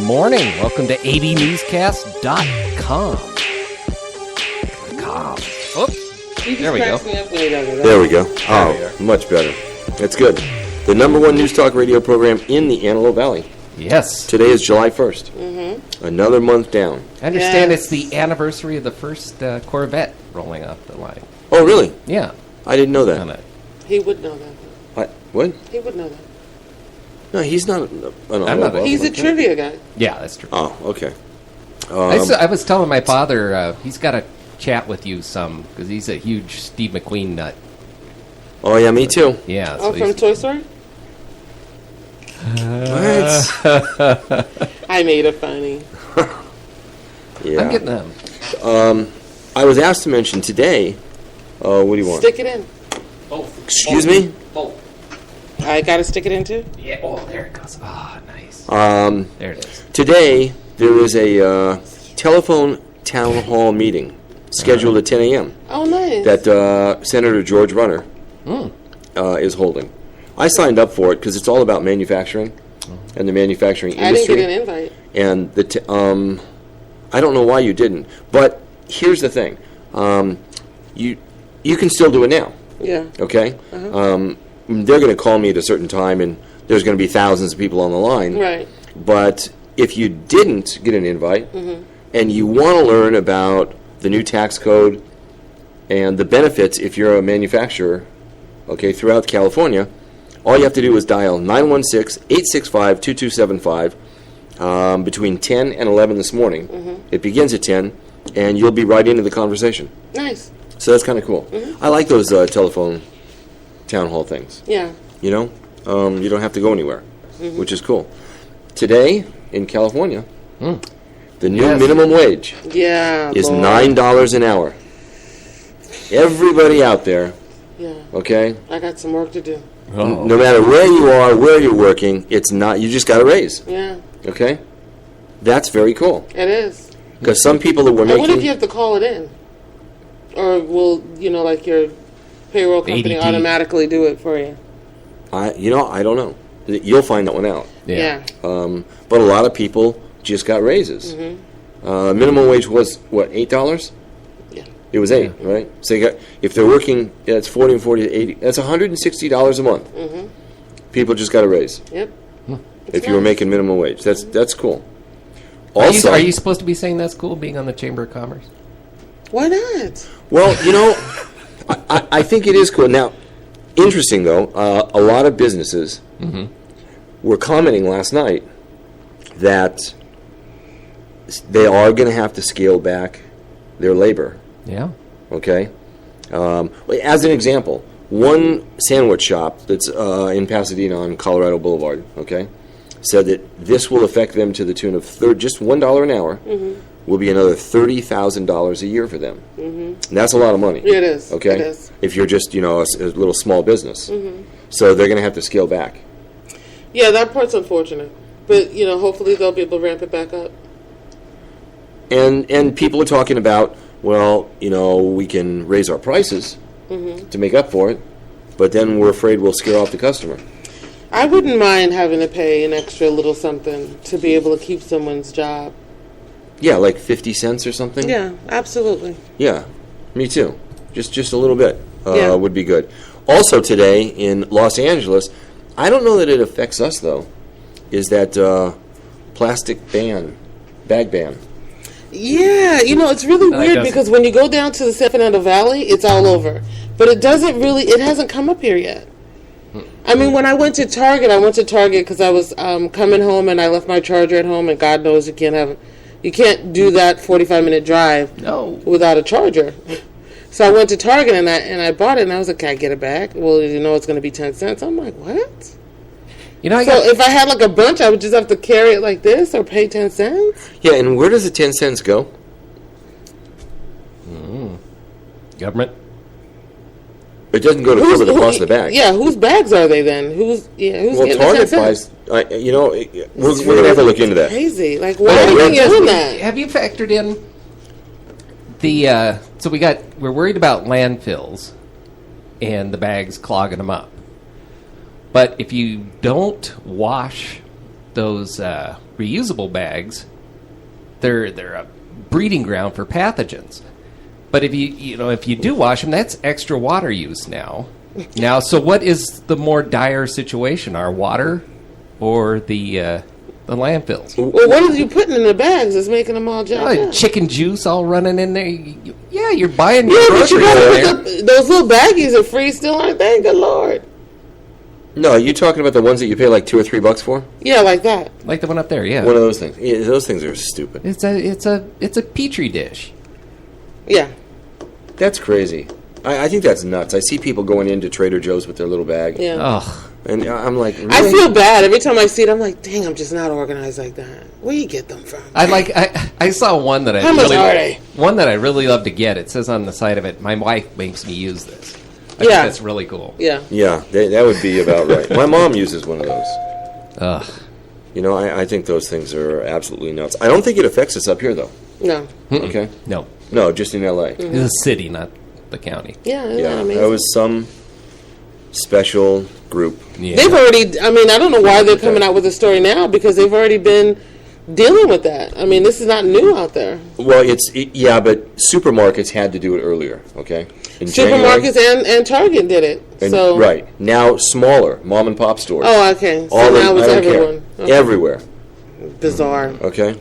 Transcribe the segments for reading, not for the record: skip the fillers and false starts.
morning. Welcome to AVNewsCast.com. Oops. There we go. There we go. Oh, much better. That's good. The number one news talk radio program in the Antelope Valley. Yes. Today is July 1st. Mm-hmm. Another month down. I understand it's the anniversary of the first Corvette rolling off the line. Oh, really? Yeah. I didn't know that. He would know that. What? He would know that. No, he's not He's a trivia guy. Yeah, that's true. Oh, okay. I was telling my father he's got to chat with you some because he's a huge Steve McQueen nut. Oh, yeah, me too. Yeah. Oh, from Toy Story? What? I made it funny. Yeah. I'm getting them. I was asked to mention today, what do you want? Stick it in. Both. Excuse me? Both. I got to stick it in too? Yeah. Oh, there it goes. Ah, nice. There it is. Today, there is a telephone town hall meeting scheduled at 10 a.m. Oh, nice. that Senator George Runner is holding. I signed up for it because it's all about manufacturing and the manufacturing industry. I didn't get an invite. And I don't know why you didn't, but here's the thing: you can still do it now. Yeah. Okay. They're going to call me at a certain time, and there's going to be thousands of people on the line. Right. But if you didn't get an invite, and you want to learn about the new tax code and the benefits if you're a manufacturer, okay, throughout California, all you have to do is dial 916-865-2275 between 10 and 11 this morning. It begins at 10, and you'll be right into the conversation. Nice. So that's kind of cool. I like those telephone town hall things. Yeah. You know, you don't have to go anywhere, which is cool. Today, in California, the new minimum wage is $9 an hour. Everybody out there, okay? I got some work to do. No matter where you are, where you're working, it's not. You just got a raise. Yeah. Okay? That's very cool. It is. Because some people that were making... What if you have to call it in? Or will, like your payroll company ADT. automatically do it for you? I don't know. You'll find that one out. Yeah. But a lot of people just got raises. Minimum wage was, what, $8? Yeah. It was 8, right? So you got, if they're working, it's 40 and 40 to 80. That's $160 a month. People just got a raise. Yep. If you were making minimum wage. That's cool. Also, are you supposed to be saying that's cool, being on the Chamber of Commerce? Why not? Well, I think it is cool. Now, interesting, though, a lot of businesses were commenting last night that they are going to have to scale back their labor. Yeah. Okay? As an example, one sandwich shop that's in Pasadena on Colorado Boulevard, okay, said that this will affect them to the tune of just $1 an hour will be another $30,000 a year for them. And that's a lot of money. It is. Okay? It is. If you're just, a little small business. So they're going to have to scale back. Yeah, that part's unfortunate. But, hopefully they'll be able to ramp it back up. And people are talking about, well, we can raise our prices to make up for it, but then we're afraid we'll scare off the customer. I wouldn't mind having to pay an extra little something to be able to keep someone's job. Yeah, like 50 cents or something? Yeah, absolutely. Yeah, me too. Just a little bit would be good. Also today in Los Angeles, I don't know that it affects us, though, is that plastic bag ban. Yeah, it's really weird because when you go down to the San Fernando Valley, it's all over. But it hasn't come up here yet. I mean, when I went to Target because I was coming home and I left my charger at home, and God knows you can't do that 45-minute drive without a charger. So I went to Target and I bought it, and I was like, can I get it back? Well, it's going to be 10 cents. I'm like, what? If I had like a bunch, I would just have to carry it like this or pay 10 cents? Yeah, and where does the 10 cents go? Government. It doesn't go to cover the cost of the bag. Yeah, whose bags are they then? Who's getting Target the 10 cents? buys. We're going to have to look into that. Crazy. Like, why are you doing that? Have you factored in the? So we're worried about landfills and the bags clogging them up. But if you don't wash those reusable bags, they're a breeding ground for pathogens. But if you do wash them, that's extra water use now. Now, so what is the more dire situation? Our water or the landfills? Well, what are you putting in the bags that's making them all jacked up? Chicken juice all running in there. Yeah, you're buying Yeah, your but you groceries gotta in there. those little baggies are free still, aren't they? Good Lord. No, you're talking about the ones that you pay like $2 or $3 for? Yeah, like that. Like the one up there, yeah. One of those things. Yeah, those things are stupid. It's a petri dish. Yeah. That's crazy. I think that's nuts. I see people going into Trader Joe's with their little bag. Yeah. Ugh. And I'm like, really? I feel bad every time I see it. I'm like, dang, I'm just not organized like that. Where you get them from? I saw one that How much are they? One that I really love to get. It says on the side of it, my wife makes me use this. I Yeah. think that's really cool. Yeah. Yeah, that would be about right. My mom uses one of those. Ugh. You know, I think those things are absolutely nuts. I don't think it affects us up here, though. No. Okay? No. No, just in L.A. It's a city, not the county. Yeah. Isn't Yeah, that amazing? that was some special group. Yeah. They've already. I mean, I don't know why they're coming out with a story now because they've already been dealing with that. I mean, this is not new out there. Well, yeah, but supermarkets had to do it earlier, okay? In Supermarkets and Target did it. And, So right. Now, smaller mom and pop stores. Oh, okay. So All now the, it's I don't everyone. care. Okay. Everywhere, Bizarre. okay?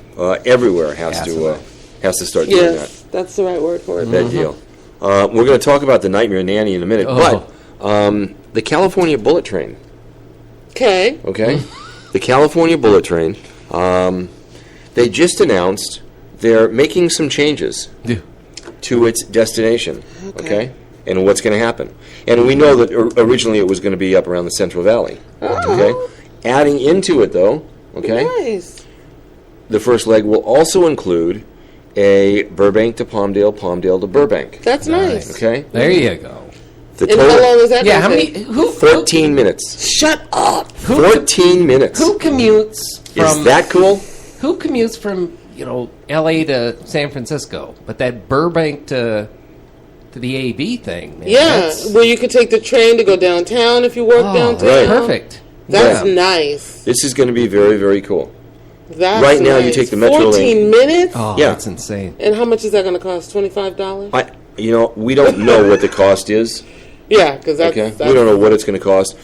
Everywhere has to start doing Yes, that's the right word for it. that deal. We're going to talk about the Nightmare Nanny in a minute, Oh. but the California Bullet Train, Okay. okay? The California Bullet Train, they just announced they're making some changes Yeah. to its destination, okay? And what's going to happen. And we know that originally it was going to be up around the Central Valley, okay? Adding into it, though, okay, Nice. the first leg will also include a Burbank to Palmdale, Palmdale to Burbank, That's nice. okay? There you go. The And how long is that? Yeah, gonna how many? take? Who? 14 minutes. Shut up. 14 minutes. Who commutes from? Is that cool? Who commutes from L.A. to San Francisco? But that Burbank to the AV thing. Man, Yeah, that's- where you could take the train to go downtown if you work downtown. right. Perfect. That's Yeah. nice. This is going to be very, very cool. That's Right now, you nice. take the Metro 14 lane. minutes? Oh, Yeah. that's insane. And how much is that going to cost? $25? We don't know what the cost is. Yeah, because that's... Okay, we don't know what it's going to cost.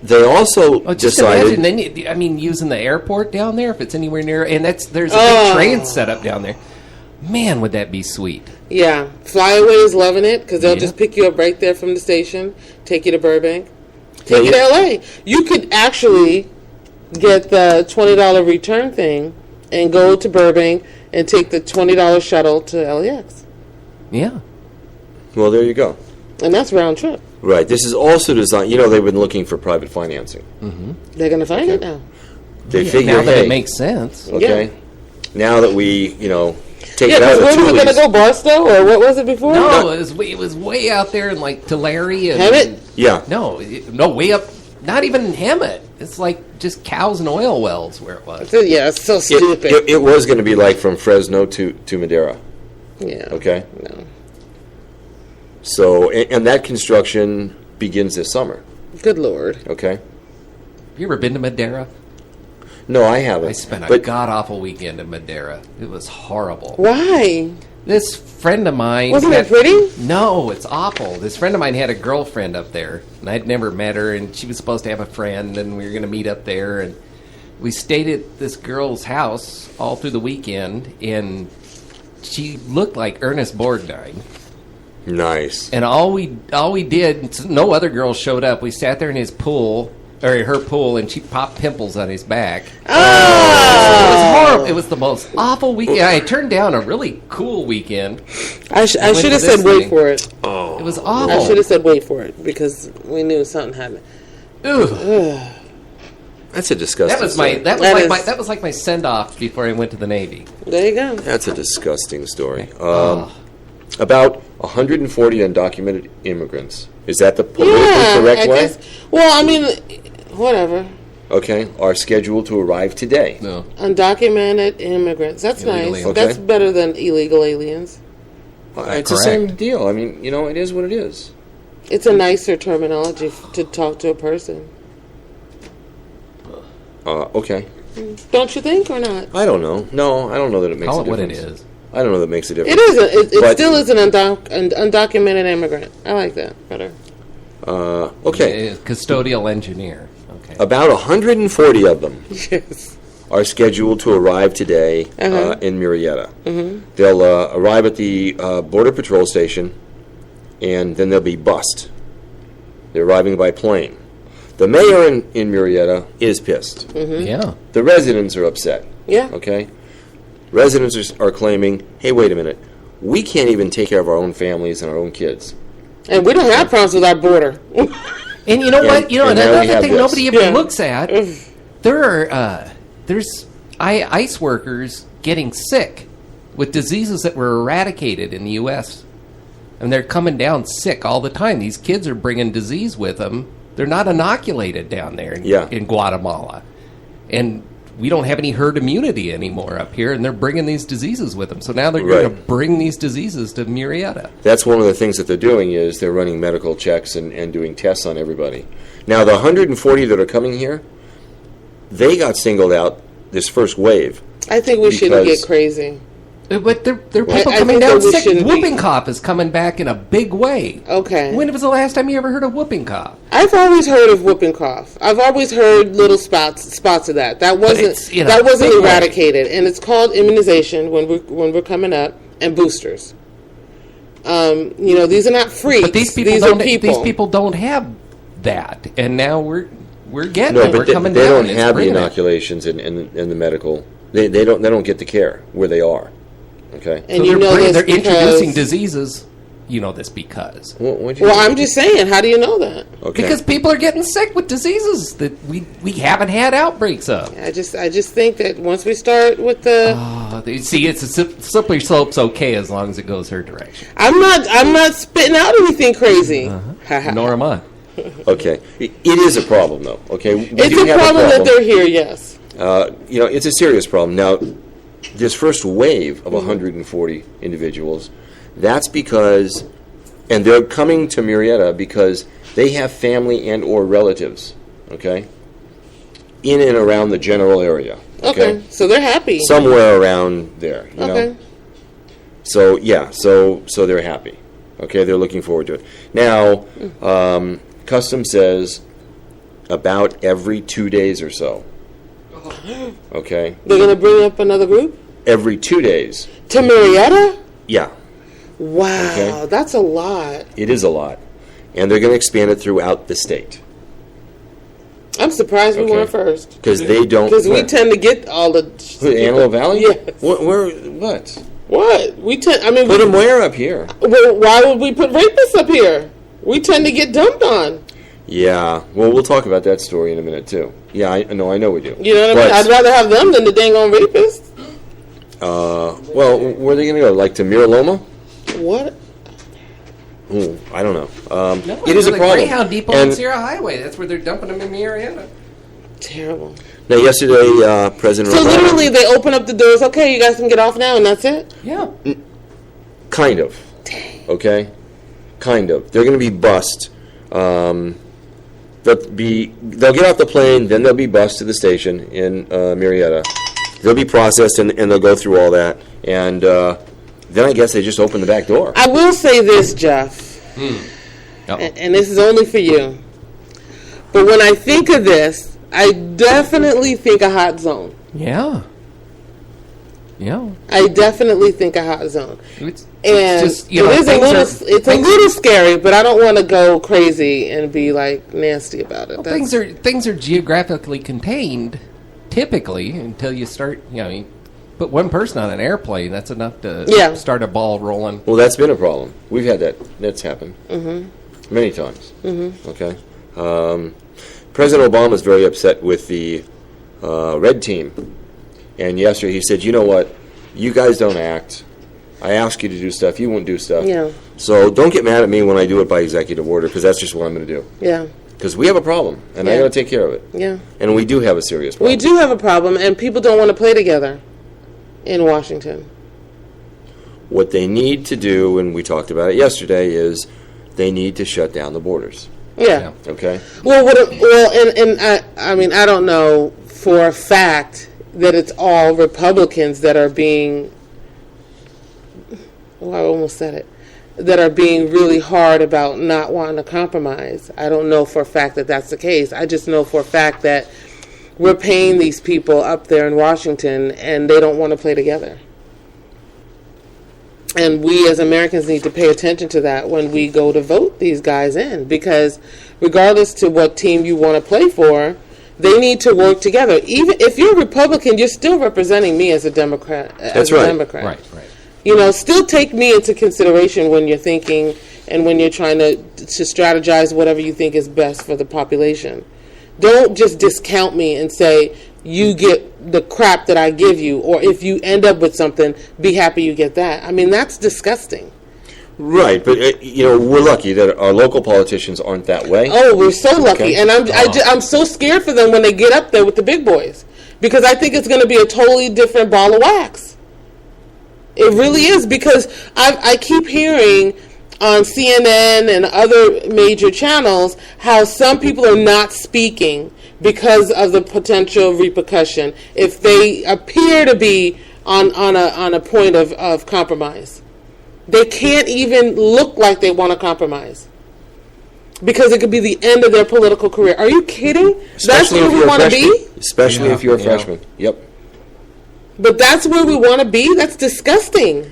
They also Oh, just decided. imagine. Then using the airport down there if it's anywhere near, and there's a Oh. big train set up down there. Man, would that be sweet? Yeah, Flyaway is loving it because they'll Yeah. just pick you up right there from the station, take you to Burbank, Yeah, take you to yeah. LA. You could actually get the $20 return thing and go to Burbank and take the $20 shuttle to LAX. Yeah. Well, there you go. And that's round trip. Right. This is also designed. They've been looking for private financing. They're going to find it now. They figure, now that hey, it makes sense. okay, now that we, take Yeah, it out because of where the were we going to Tulies. go, Barstow, or what was it before? No, it was way out there in like Tulare and Hemet? Yeah. No, way up. Not even Hemet. It's like just cows and oil wells where it was. Yeah, it's so stupid. It was going to be like from Fresno to Madera. Yeah. Okay. No. So, and that construction begins this summer. Good Lord. Okay. Have you ever been to Madeira? No, I haven't. I spent a but god awful weekend in Madeira. It was horrible. Why? This friend of mine Wasn't it pretty? No, it's awful. This friend of mine had a girlfriend up there, and I'd never met her, and she was supposed to have a friend, and we were going to meet up there, and we stayed at this girl's house all through the weekend, and she looked like Ernest Borgnine. nice. And all we did, no other girls showed up. We sat there in his pool, or her pool, and she popped pimples on his back. Oh! It was horrible. It was the most awful weekend. I turned down a really cool weekend. I should went have to said this wait thing. for it. It was I awful. should have said wait for it because we knew something happened. Ugh. That's a disgusting. That was story. that was like my send off before I went to the Navy. There you go. That's a disgusting story. About 140 undocumented immigrants. Is that the politically Yeah, correct I way? guess. Well, I mean, whatever. Okay, are scheduled to arrive today. No. Undocumented immigrants. That's Illegal nice. aliens. That's Okay. better than illegal aliens. It's the Correct. same deal. I mean, it is what it is. It's a nicer terminology to talk to a person. Okay. Don't you think, or not? I don't know. No, I don't know that it makes Call a it what difference. it is. I don't know that it makes a difference. It isn't. It still is an undocumented immigrant. I like that better. Okay. Custodial engineer. Okay. About 140 of them Yes. are scheduled to arrive today in Murrieta. They'll arrive at the Border Patrol station, and then they'll be bused. They're arriving by plane. The mayor in Murrieta is pissed. Yeah. The residents are upset. Yeah. Okay? Residents are claiming, hey, wait a minute. We can't even take care of our own families and our own kids. And we don't have problems with our border. And you know what? You know, and now we another have thing this. nobody even Yeah. looks at, there's ICE workers getting sick with diseases that were eradicated in the U.S. And they're coming down sick all the time. These kids are bringing disease with them. They're not inoculated down there in Guatemala. And we don't have any herd immunity anymore up here, and they're bringing these diseases with them. So now they're going to bring these diseases to Murrieta. That's one of the things that they're doing is they're running medical checks and doing tests on everybody. Now, the 140 that are coming here, they got singled out this first wave. I think we shouldn't get crazy. But there are people I coming think down that we sick. shouldn't be. Whooping cough is coming back in a big way. Okay. When was the last time you ever heard of whooping cough? I've always heard of whooping cough. I've always heard little spots of that. That wasn't eradicated, and it's called immunization when we're coming up, and boosters. These are not freaks. But these people are people. These people don't have that, and now we're getting No, it. We're but coming they down. don't have the inoculations in the medical. They don't get the care where they are. Okay. And so they're this introducing diseases. You know this because. Well, I'm just saying. How do you know that? Okay. Because people are getting sick with diseases that we haven't had outbreaks of. I just think that once we start with the See, it's a slippery slope's okay as long as it goes her direction. I'm not spitting out anything crazy. Nor am I. Okay. It is a problem, though. Okay. It's a problem that they're here. Yes. It's a serious problem. Now, this first wave of 140 individuals, that's because, and they're coming to Murrieta because they have family and or relatives, okay, in and around the general area. Okay. So they're happy. Somewhere around there, you know. So, yeah, so they're happy. Okay, they're looking forward to it. Now, Customs says about every 2 days or so. Okay. They're going to bring up another group? Every 2 days. To Murrieta? Yeah. Wow, that's a lot. It is a lot. And they're going to expand it throughout the state. I'm surprised we weren't first. Because they don't... Because we tend to get all the... Antelope Valley? Yes. What? What? We tend... Put them where up here? Well, why would we put rapists up here? We tend to get dumped on. Yeah. Well, we'll talk about that story in a minute, too. Yeah, I know we do. You know what I mean? I'd rather have them than the dang on rapists. Well, where are they going to go? Like to Mira Loma? What? Ooh, I don't know. No, it is a problem. Greyhound Depot on Sierra Highway. That's where they're dumping them in Murrieta. Terrible. Now, yesterday, President So Obama... literally, they open up the doors. Okay, you guys can get off now, and that's it? Yeah. Kind of. Dang. Okay? Kind of. They're going to be bussed. They'll get off the plane, then they'll be bussed to the station in Murrieta. They'll be processed, and they'll go through all that. And then I guess they just open the back door. I will say this, Jeff, and this is only for you. But when I think of this, I definitely think a hot zone. Yeah. Yeah. I definitely think a hot zone. It's just, it's a little scary, but I don't want to go crazy and be like nasty about it. Well, things are geographically contained, typically, until you start. You put one person on an airplane. That's enough to start a ball rolling. Well, that's been a problem. We've had that. That's happened many times. Okay. President Obama is very upset with the red team. And yesterday he said, you know what? You guys don't act. I ask you to do stuff. You won't do stuff. Yeah. So don't get mad at me when I do it by executive order, because that's just what I'm going to do. Yeah. Because we have a problem, and I got to take care of it. Yeah. And we do have a serious problem. We do have a problem, and people don't want to play together in Washington. What they need to do, and we talked about it yesterday, is they need to shut down the borders. Yeah. Okay. Well, I mean, I don't know for a fact that it's all Republicans that are being. Well, I almost said it. That are being really hard about not wanting to compromise. I don't know for a fact that that's the case. I just know for a fact that we're paying these people up there in Washington, and they don't want to play together. And we as Americans need to pay attention to that when we go to vote these guys in, because regardless to what team you want to play for, they need to work together. Even if you're a Republican, you're still representing me as a Democrat. That's right. Right. You know, still take me into consideration when you're thinking and when you're trying to strategize whatever you think is best for the population. Don't just discount me and say, you get the crap that I give you, or if you end up with something, be happy you get that. I mean, that's disgusting. Right, but we're lucky that our local politicians aren't that way. Oh, we're so lucky, Okay. and I'm so scared for them when they get up there with the big boys, because I think it's going to be a totally different ball of wax. It really is, because I keep hearing on CNN and other major channels how some people are not speaking because of the potential repercussion if they appear to be on a point of compromise. They can't even look like they want to compromise because it could be the end of their political career. Are you kidding? That's where we want to be? Especially if you're a freshman. Yep. But that's where we want to be? That's disgusting.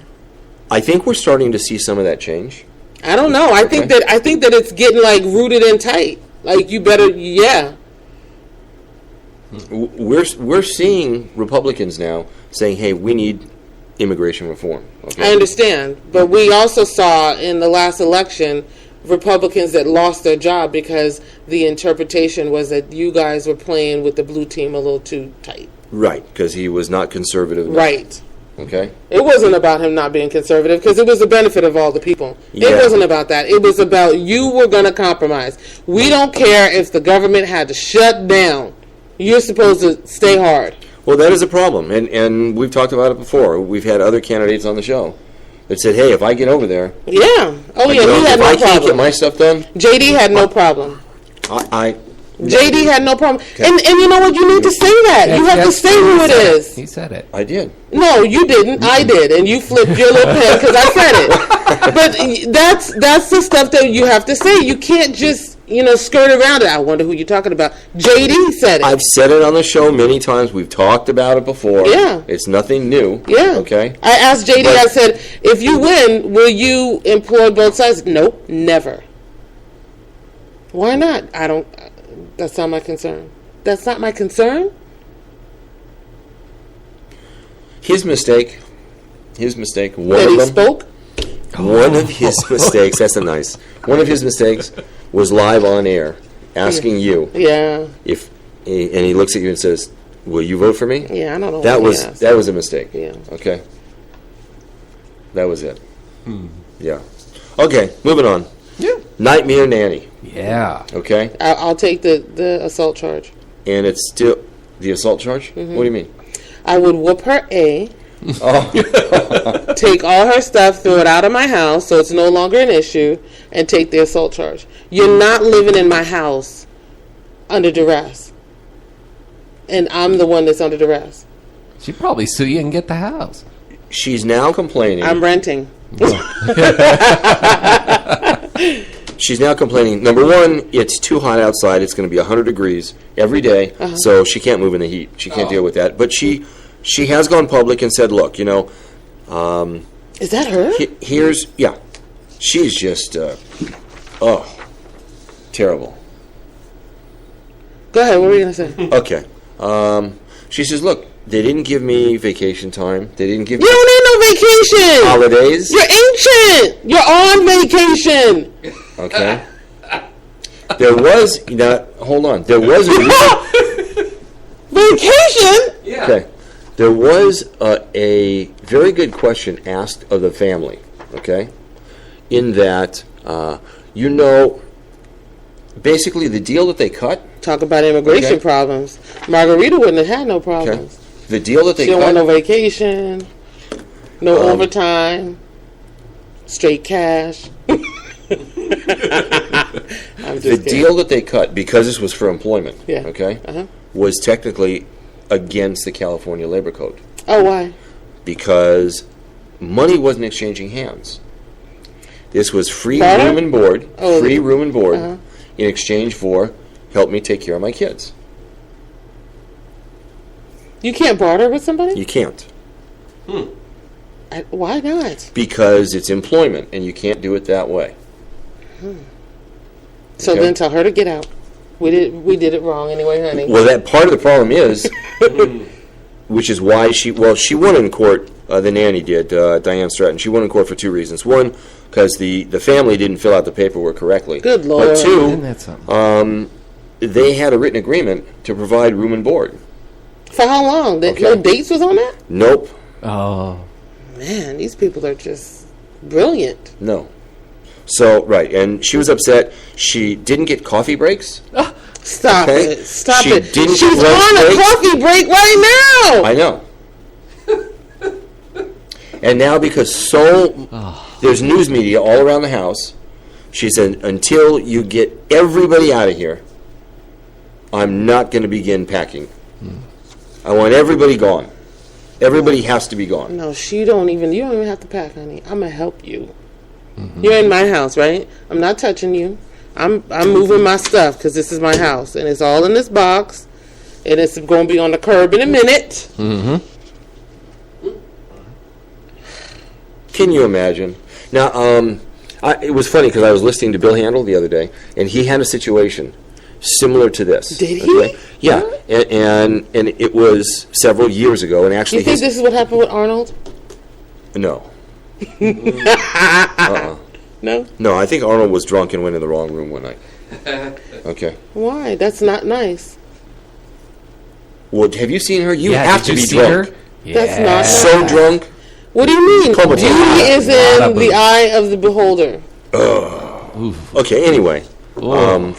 I think we're starting to see some of that change. I don't know. I think that it's getting like rooted in tight. Like you better, yeah. We're seeing Republicans now saying, "Hey, we need immigration reform." Okay? I understand, but we also saw in the last election Republicans that lost their job because the interpretation was that you guys were playing with the blue team a little too tight. Right, because he was not conservative enough. Right. Okay. It wasn't about him not being conservative because it was the benefit of all the people. Yeah. It wasn't about that. It was about you were going to compromise. We don't care if the government had to shut down. You're supposed to stay hard. Well, that is a problem, and we've talked about it before. We've had other candidates on the show that said, "Hey, if I get over there, Yeah. Oh, yeah, he had if no I can't get problem. my stuff done, JD had no problem. I JD had no problem. And you know what? You need to say that. You have to say who it is. He said it. I did. No, you didn't. I did. And you flipped your little pen because I said it. But that's the stuff that you have to say. You can't just, skirt around it. I wonder who you're talking about. JD said it. I've said it on the show many times. We've talked about it before. Yeah. It's nothing new. Yeah. Okay. I asked JD, I said, if you win, will you employ both sides? Nope, never. Why not? That's not my concern. That's not my concern? His mistake. One That of he them. spoke? One of his mistakes. That's a nice. One of his mistakes was live on air, asking you Yeah. if, and he looks at you and says, "Will you vote for me?" Yeah, I don't know. That what he asked. was a mistake. Yeah. Okay. That was it. Yeah. Okay. Moving on. Yeah. Nightmare Nanny. Yeah. Okay. I'll take the assault charge. And it's still the assault charge. What do you mean? I would whoop her Oh. take all her stuff, throw it out of my house so it's no longer an issue, and take the assault charge. You're not living in my house under duress. And I'm the one that's under duress. She'd probably sue you and get the house. She's now complaining. I'm renting. She's now complaining. Number one, it's too hot outside. It's going to be 100 degrees every day, so she can't move in the heat. She can't deal with that. But she has gone public and said, "Look, Is that her? she's just terrible." Go ahead. What were you going to say? Okay. She says, "Look, they didn't give me vacation time. They didn't give me You don't need no vacation. holidays." You're ancient. You're on vacation. Okay. There was hold on. There was a Vacation? Yeah. okay. There was a very good question asked of the family. Okay, in that basically the deal that they cut. Talk about immigration Okay. problems. Margarita wouldn't have had no problems. The deal that they She don't cut. want no vacation, no overtime, straight cash. I'm The deal that they cut, because this was for employment, was technically against the California Labor Code. Oh, why? Because money wasn't exchanging hands. This was free room and board, in exchange for help me take care of my kids. You can't barter with somebody? You can't. Why not? Because it's employment, and you can't do it that way. So then tell her to get out. We did it wrong anyway, honey. Well, that part of the problem is, which is why she won in court. The nanny did, Diane Stratton. She won in court for two reasons. One, because the family didn't fill out the paperwork correctly. Good Lord. But two, they had a written agreement to provide room and board. For how long? No dates was on that? Nope. Oh. Man, these people are just brilliant. No. So, right, and she was upset. She didn't get coffee breaks. Stop it. Stop it. She's on a coffee break right now. I know. And now because there's news media all around the house, she said, until you get everybody out of here, I'm not going to begin packing. I want everybody gone. Everybody has to be gone. No, you don't even have to pack, honey. I'm going to help you. You're in my house, right? I'm not touching you. I'm moving my stuff because this is my house. And it's all in this box. And it's going to be on the curb in a minute. Can you imagine? Now, it was funny because I was listening to Bill Handel the other day, and he had a situation similar to this. Did he? Yeah, and it was several years ago, and actually, you think this is what happened with Arnold? No. No, I think Arnold was drunk and went in the wrong room one night. Okay. Why? That's not nice. Well, have you seen her? You have to be drunk. Her? Yeah. That's not nice. So drunk. What do you mean? Beauty is in the eye of the beholder. Okay. Anyway. Dang,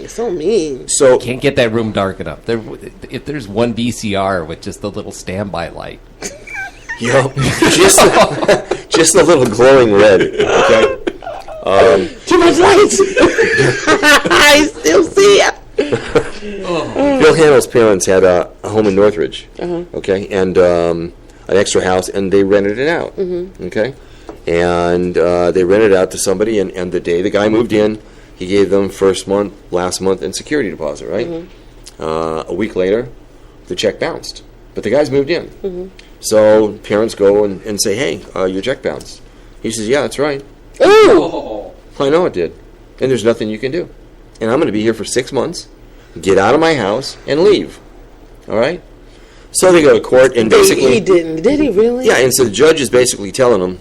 so mean. So can't get that room dark enough. If there's one VCR with just a little standby light. Just a little glowing red. Okay. Too much light. I still see it. Bill Handel's parents had a home in Northridge. Okay, and an extra house, and they rented it out. Okay, and they rented it out to somebody, and the day the guy moved in, he gave them first month, last month, and security deposit. Right. A week later, the check bounced, but the guy's moved in. So parents go and say, "Hey, your check bounced." He says, "Yeah, that's right." Ooh. I know it did, and there's nothing you can do. And I'm going to be here for 6 months. Get out of my house and leave. All right. So they go to court, and basically he didn't. Did he really? Yeah, and so the judge is basically telling him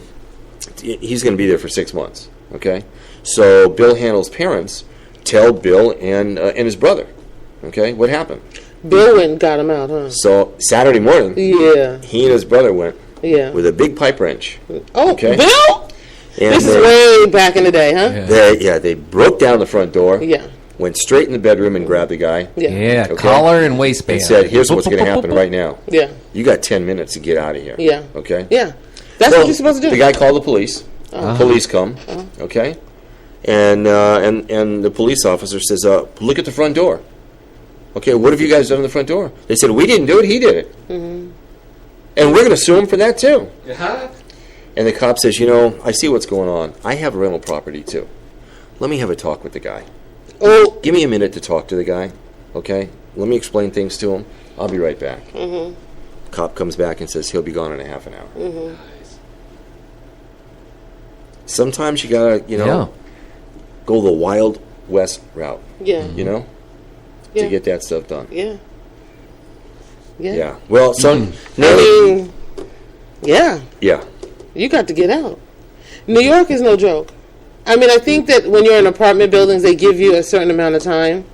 he's going to be there for 6 months. Okay. So Bill Handel's parents tell Bill and his brother. Okay, what happened? Bill went and got him out, huh? So Saturday morning, he and his brother went with a big pipe wrench. Oh, okay. Bill? And this is way back in the day, huh? They broke down the front door. Yeah. Went straight in the bedroom and grabbed the guy. Yeah, collar and waistband. And said, here's what's going to happen right now. Yeah. You got 10 minutes to get out of here. Yeah. Okay? Yeah. That's what you're supposed to do. The guy called the police. Police come. Okay? And the police officer says, look at the front door. Okay, what have you guys done in the front door? They said, we didn't do it, he did it. And we're going to sue him for that, too. And the cop says, I see what's going on. I have rental property, too. Let me have a talk with the guy. Oh. Give me a minute to talk to the guy, okay? Let me explain things to him. I'll be right back. Cop comes back and says he'll be gone in a half an hour. Sometimes you got to, go the Wild West route. Yeah. To get that stuff done. Yeah. Well, Yeah. You got to get out. New York is no joke. I mean, I think that when you're in apartment buildings, they give you a certain amount of time.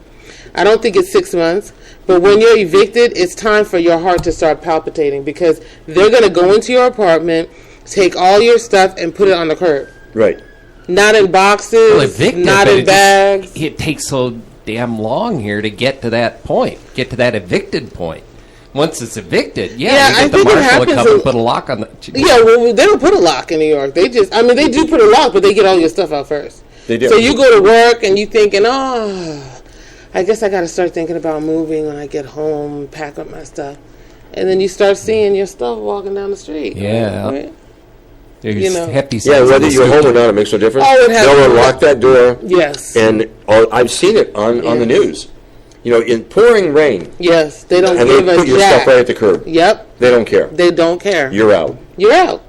I don't think it's 6 months. But when you're evicted, it's time for your heart to start palpitating because they're going to go into your apartment, take all your stuff, and put it on the curb. Right. Not in boxes, not in bags. It takes so damn long here to get to that point, get to that evicted point. Once it's evicted, I think it happens. Come and put a lock on the. Yeah, well, they don't put a lock in New York. They do put a lock, but they get all your stuff out first. They do. So you go to work and you thinking, oh, I guess I got to start thinking about moving when I get home, pack up my stuff. And then you start seeing your stuff walking down the street. Yeah. Right? There's hefty Yeah, size whether of the you're home or scooter. not, it makes no difference. Oh, it has They'll to. unlock that door. Yes. And I've seen it on the news. You know, in pouring rain. Yes. They don't And give they a put your jack. stuff right at the curb. Yep. They don't care. They don't care. You're out. You're out.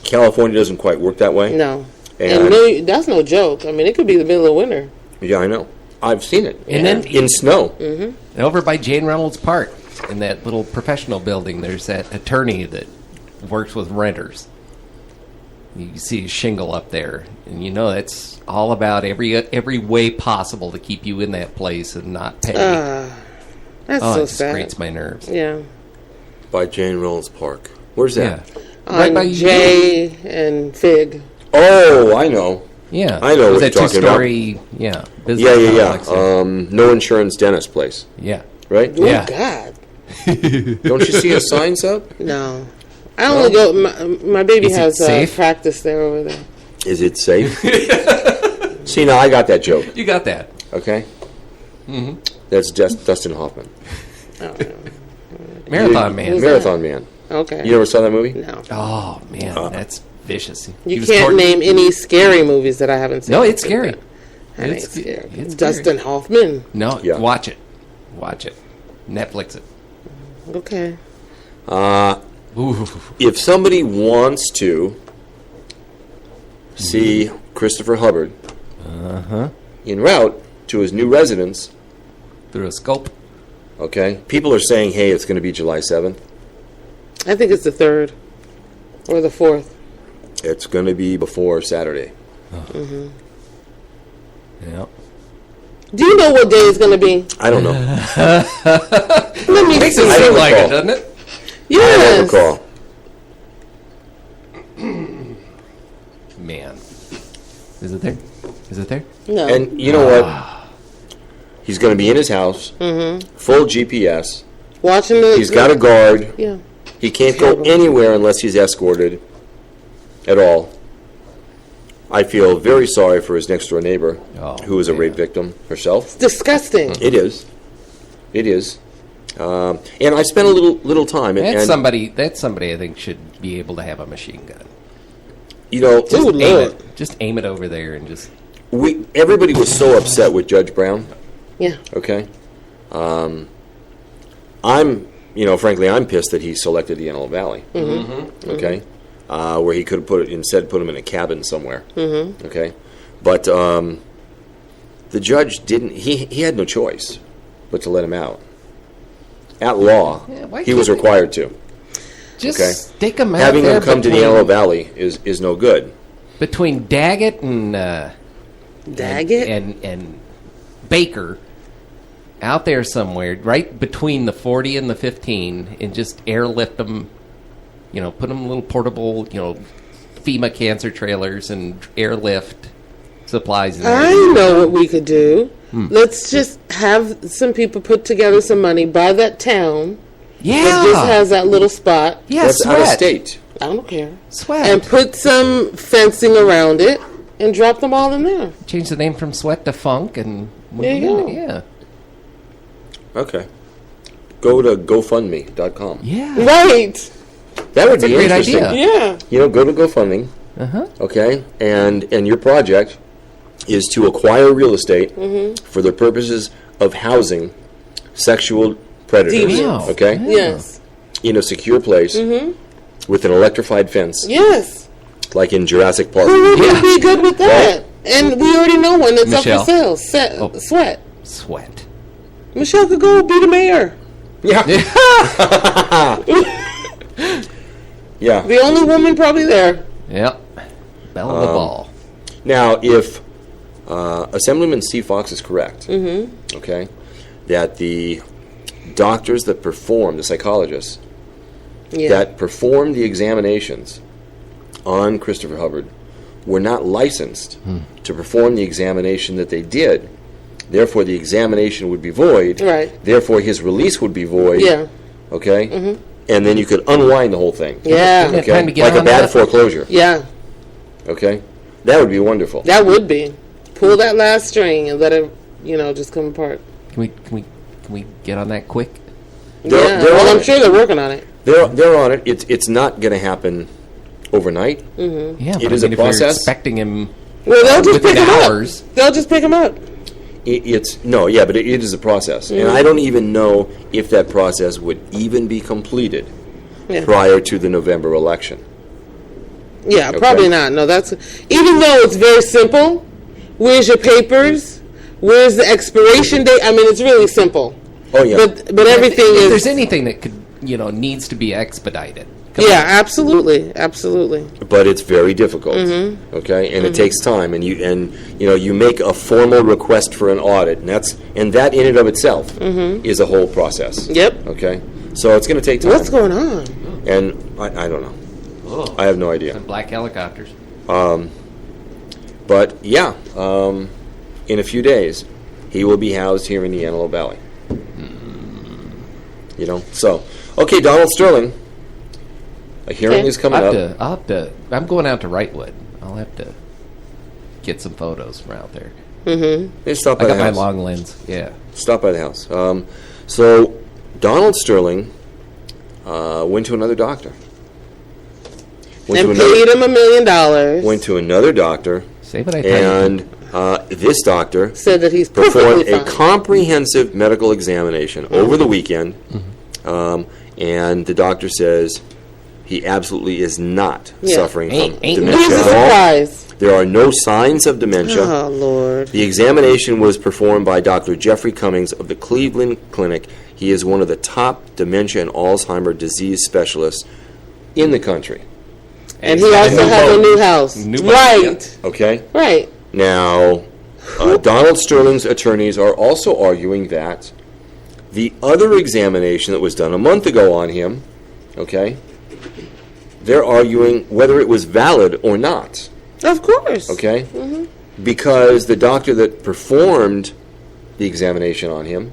California doesn't quite work that way. No. And- And no, that's no joke. I mean, it could be the middle of winter. Yeah, I know. I've seen it. And then In snow. And over by Jane Reynolds Park, in that little professional building, there's that attorney that works with renters. You see a shingle up there, and you know that's all about every way possible to keep you in that place and not pay. That's Oh, so it just sad. grates my nerves. Yeah. By Jane Reynolds Park. Where's that? Yeah. Right by On you. Jay and Fig. Oh, I know. Yeah. I know It was what that you're talking about. two-story, yeah. Business Yeah. complex there. No insurance dentist place. Yeah. Right? Oh, Yeah. God. Don't you see a signs up? No. I only go, my baby Is it has safe? practice there over there. Is it safe? See, now I got that joke. You got that. Okay? That's just Dustin Hoffman. Marathon Man. Who's Marathon Man. Okay. You never saw that movie? No. Oh, man. That's vicious. He You was can't toward- name any scary movies that I haven't seen. No, it's scary. That ain't It's- scary. it's Dustin Hoffman. No, Yeah. watch it. Watch it. Netflix it. Okay. Ooh. If somebody wants to see Christopher Hubbard en route to his new residence, Through a scope. okay, people are saying, hey, it's going to be July 7th. I think it's the 3rd or the 4th. It's going to be before Saturday. Yeah. Do you know what day it's going to be? I don't know. Let me Makes see. it I seem don't like recall. it, doesn't it? I don't Yes. recall. Man. Is it there? Is it there? No. And you know what? He's going to be in his house, full GPS. Watching the. He's got a guard. Yeah. He can't go Terrible. anywhere unless he's escorted at all. I feel very sorry for his next-door neighbor, Oh, who is a man. rape victim herself. Disgusting. It is. It is. And I spent a little time. That's and, somebody I think should be able to have a machine gun. you know, Ooh, Aim Lord. it. Just aim it over there and just everybody was so upset with Judge Brown. Yeah. Okay. Frankly, I'm pissed that he selected the Antelope Valley. Okay. Where he could have put him in a cabin somewhere. Okay. But the judge didn't, he had no choice but to let him out. At law, Yeah, why he was can't they- required to. just Okay. stick them out Having there him come to the between- Antelope Valley is no good. between Daggett and Daggett? and Baker out there somewhere, right between the 40 and the 15, and just airlift them. Put them in little portable, FEMA cancer trailers and airlift supplies in there. I know what we could do. Let's just have some people put together some money, buy that town that just has that little spot. Yeah, That's sweat. out of state. I don't care. Sweat. And put some fencing around it and drop them all in there. Change the name from Sweat to Funk, and There you go. Yeah. Okay. Go to GoFundMe.com. Yeah. Right. That would That's a be great interesting. idea. Yeah. Go to GoFundMe. Uh-huh. Okay, and your project is to acquire real estate for the purposes of housing sexual predators. Deviants. Okay, Yes. in a secure place with an electrified fence, Yes. like in Jurassic Park. Who would be good with that? Right. And we already know one that's Michelle. up for sale. Sweat. Sweat. Michelle could go be the mayor. Yeah, yeah. The only woman probably there. Yep. Bell of the ball. Now, if Assemblyman Steve Fox is correct, okay, that the doctors that perform, the psychologists Yeah. that performed the examinations on Christopher Hubbard were not licensed to perform the examination that they did. Therefore, the examination would be void. Right. Therefore, his release would be void. Yeah. Okay? And then you could unwind the whole thing. Yeah. Yeah. Time to Okay? get Like a on bad that. foreclosure. Yeah. Okay? That would be wonderful. That would be. Pull that last string and let it, just come apart. Can we get on that quick? I'm sure they're working on it. They're on it. It's not going to happen overnight. Mm-hmm. Yeah, it is a process. If you're expecting him. Well, they'll just pick him hours. up. They'll just pick him up. But it is a process, and I don't even know if that process would even be completed prior to the November election. Yeah, probably not. No, even though it's very simple. Where's your papers? Where's the expiration date? I mean, it's really simple. Oh yeah. But everything is. If there's anything that could needs to be expedited. Absolutely. But it's very difficult. Mm-hmm. Okay, and it takes time, and you make a formal request for an audit, and that in and of itself is a whole process. Yep. Okay, so it's going to take time. What's going on? And I don't know. Oh, I have no idea. Some black helicopters. But yeah, in a few days, he will be housed here in the Antelope Valley. So okay, Donald Sterling. A hearing is coming up. I'm going out to Wrightwood. I'll have to get some photos from out there. Mm-hmm. Stop by I got the house. my long lens. Yeah. Stop by the house. So Donald Sterling went to another doctor. Paid him $1 million. Went to another doctor. Say what I tell you. And this doctor said that he's performed a comprehensive medical examination over the weekend. And the doctor says he absolutely is not suffering from dementia at all. There are no signs of dementia. Oh, Lord. The examination was performed by Dr. Jeffrey Cummings of the Cleveland Clinic. He is one of the top dementia and Alzheimer's disease specialists in the country. And he also has a new house. Right. Okay? Right. Now, Donald Sterling's attorneys are also arguing that the other examination that was done a month ago on him, okay, they're arguing whether it was valid or not. Of course. Okay? Because the doctor that performed the examination on him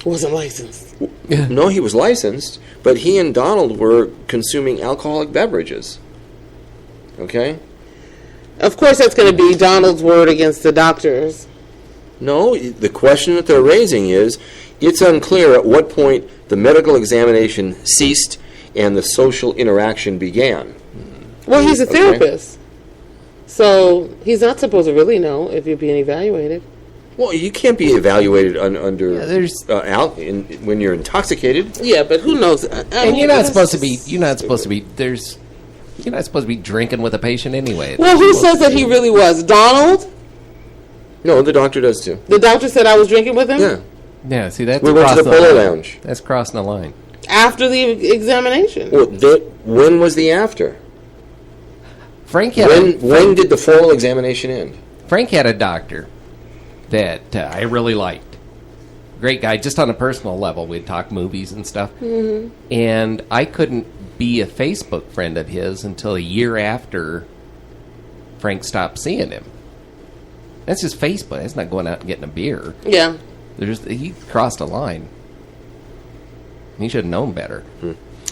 wasn't licensed. No, he was licensed, but he and Donald were consuming alcoholic beverages. Okay? Of course that's going to be Donald's word against the doctor's. No, the question that they're raising is, it's unclear at what point the medical examination ceased and the social interaction began. Well, he's a therapist. So he's not supposed to really know if you're being evaluated. Well, you can't be evaluated when you're intoxicated. Yeah, but who knows? And you're not supposed to be. You're not supposed to be. You're not supposed to be drinking with a patient anyway. Well, who says that he really was? Donald? No, the doctor does too. The doctor said I was drinking with him? Yeah. Yeah, see, that's we went to the Polo Lounge. That's crossing the line. After the examination. Well, when was the after? Frank had when did the formal examination end? Frank had a doctor that I really liked. Great guy, just on a personal level. We'd talk movies and stuff. Mm-hmm. And I couldn't be a Facebook friend of his until a year after Frank stopped seeing him. That's just Facebook. That's not going out and getting a beer. Yeah. He crossed a line. He should have known better.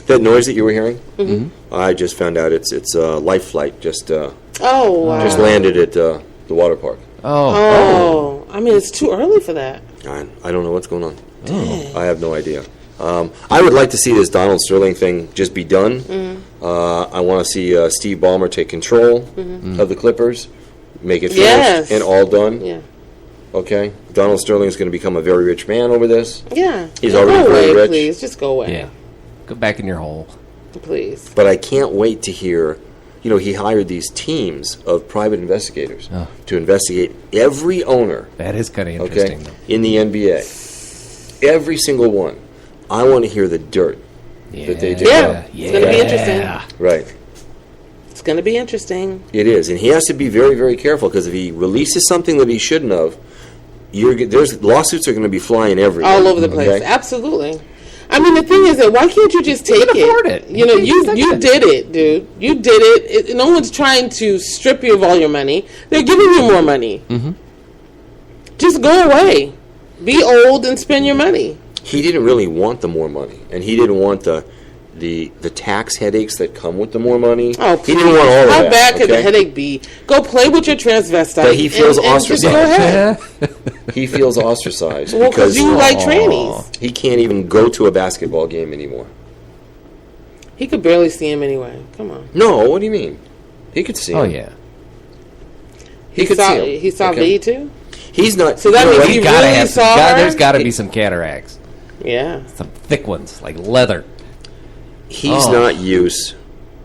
That noise that you were hearing? Mm-hmm. I just found out it's Life Flight just wow. just landed at the water park. Oh. I mean, it's too early for that. I don't know what's going on. I have no idea. I would like to see this Donald Sterling thing just be done. Mm-hmm. I want to see Steve Ballmer take control of the Clippers, make it finished and all done. Yeah. Okay? Donald Sterling is going to become a very rich man over this. Yeah. He's already very rich. Please, just go away. Yeah. Go back in your hole. Please. But I can't wait to hear, he hired these teams of private investigators to investigate every owner. That is kind of interesting. Okay, in the NBA. Every single one. I want to hear the dirt that they do. Yeah. It's going to be interesting. Right. It's going to be interesting. It is. And he has to be very, very careful, because if he releases something that he shouldn't have, there's lawsuits are going to be flying everywhere. All over the place. Okay? Absolutely. I mean, the thing is that why can't you just take it? You did it, dude. You did it. No one's trying to strip you of all your money. They're giving you more money. Mm-hmm. Just go away. Be old and spend your money. He didn't really want the more money, and he didn't want the the tax headaches that come with the more money. Oh, he didn't want all of that. How bad could the headache be? Go play with your transvestite. But he feels ostracized. Go ahead. He feels ostracized Well, because you like trannies. he can't even go to a basketball game anymore. He could barely see him anyway. Come on. No, what do you mean? He could see him. Oh, yeah. He could see him. He saw V too? He's not. So that means he gotta really have saw her? There's got to be some cataracts. Yeah. Some thick ones, like leather. He's not used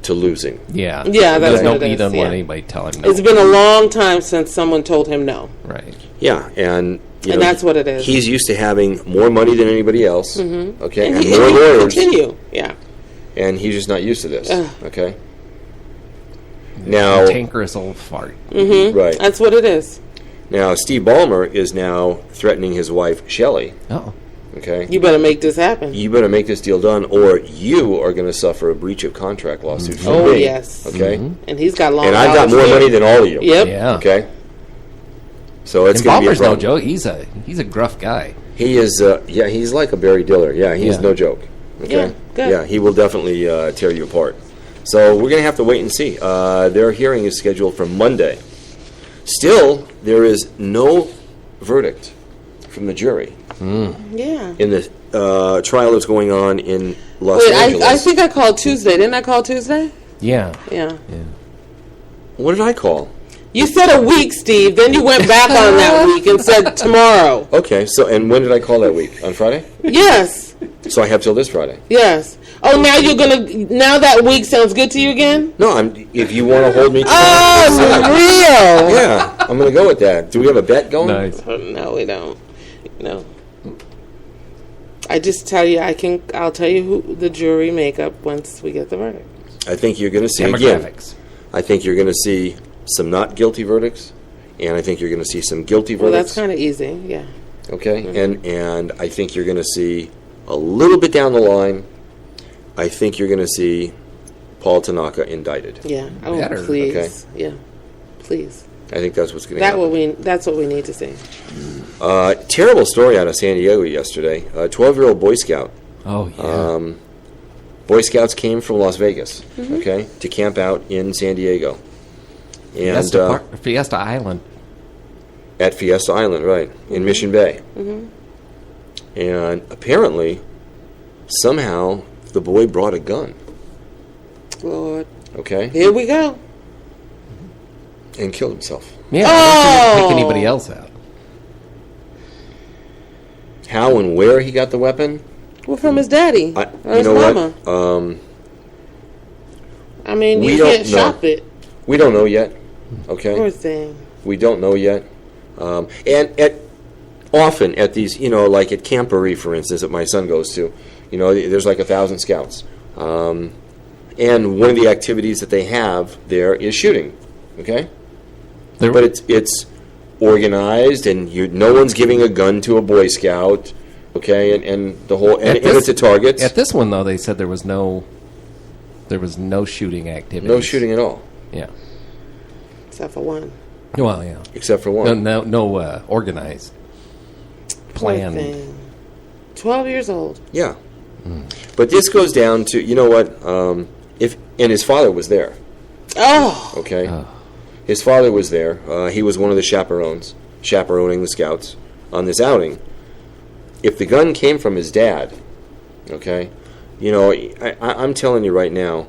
to losing. Yeah. Yeah, that's He what it is. doesn't want Yeah. anybody telling him no. It's been a long time since someone told him no. Right. Yeah, and that's what it is. He's used to having more money than anybody else. Mm-hmm. Okay, And and he more can lawyers. continue. Yeah. And he's just not used to this. Ugh. Okay. Now, Cankerous old fart. Mm-hmm. right That's what it is. now, Steve Ballmer is now threatening his wife Shelley. Oh. Okay. You better make this happen. You better make this deal done, or you are going to suffer a breach of contract lawsuit from Oh, me. yes. Okay. And he's got long And I've got hours, more too. money than all of you. Yep. Yeah. Okay. So it's And going to be a Ballmer's no problem. joke. He's a gruff guy. He is. Yeah, he's like a Barry Diller. Yeah, he's Yeah. no joke. Okay. Yeah, good. Yeah, he will definitely tear you apart. So we're going to have to wait and see. Their hearing is scheduled for Monday. Still, there is no verdict from the jury Yeah. in the trial that's going on in Los Wait, Angeles. I think I called Tuesday. Didn't I call Tuesday? Yeah. Yeah. What did I call? You said a week, Steve. Then you went back on that week and said tomorrow. Okay. So, and when did I call that week? On Friday? Yes. So I have till this Friday. Yes. Oh, now you're gonna. Now that week sounds good to you again? No, if you want to hold me to Oh, real? yeah, I'm going to go with that. Do we have a bet going? Nice. No, we don't. No. I just tell you, I'll tell you who the jury makeup once we get the verdict. I think you're going to see again. Demographics. I think you're going to see some not guilty verdicts, and I think you're going to see some guilty Well, verdicts. that's kind of easy. Yeah. Okay, and I think you're going to see a little bit down the line. I think you're going to see Paul Tanaka indicted. Yeah. Oh, Better. please. Okay. Yeah. Please. I think that's what's going to happen. That's what we need to see. Terrible story out of San Diego yesterday. A 12-year-old Boy Scout. Oh, yeah. Boy Scouts came from Las Vegas, okay, to camp out in San Diego. And Fiesta Island. at Fiesta Island, right, in Mission Bay. And apparently, somehow, the boy brought a gun, Lord. okay, Here we go. and killed himself. Yeah. I didn't pick anybody else out. How and where he got the weapon, Well, from his daddy or you his know mama. what? I mean, we you don't can't know. shop it. We don't know yet, okay? Poor thing. We don't know yet. And often at these, like at Camporee, for instance, that my son goes to, there's like 1,000 scouts. And one of the activities that they have there is shooting, okay? But it's organized, and no one's giving a gun to a Boy Scout, okay? And the whole, and it's at targets. At this one, though, they said there was no shooting activity. No shooting at all. Yeah. Except for one. Well, yeah. Except for one. No organized plan. Poor thing. 12 years old. Yeah. But this goes down to, you know what, and his father was there, Oh. okay? His father was there. He was one of the chaperoning the scouts on this outing. If the gun came from his dad, okay, I'm telling you right now,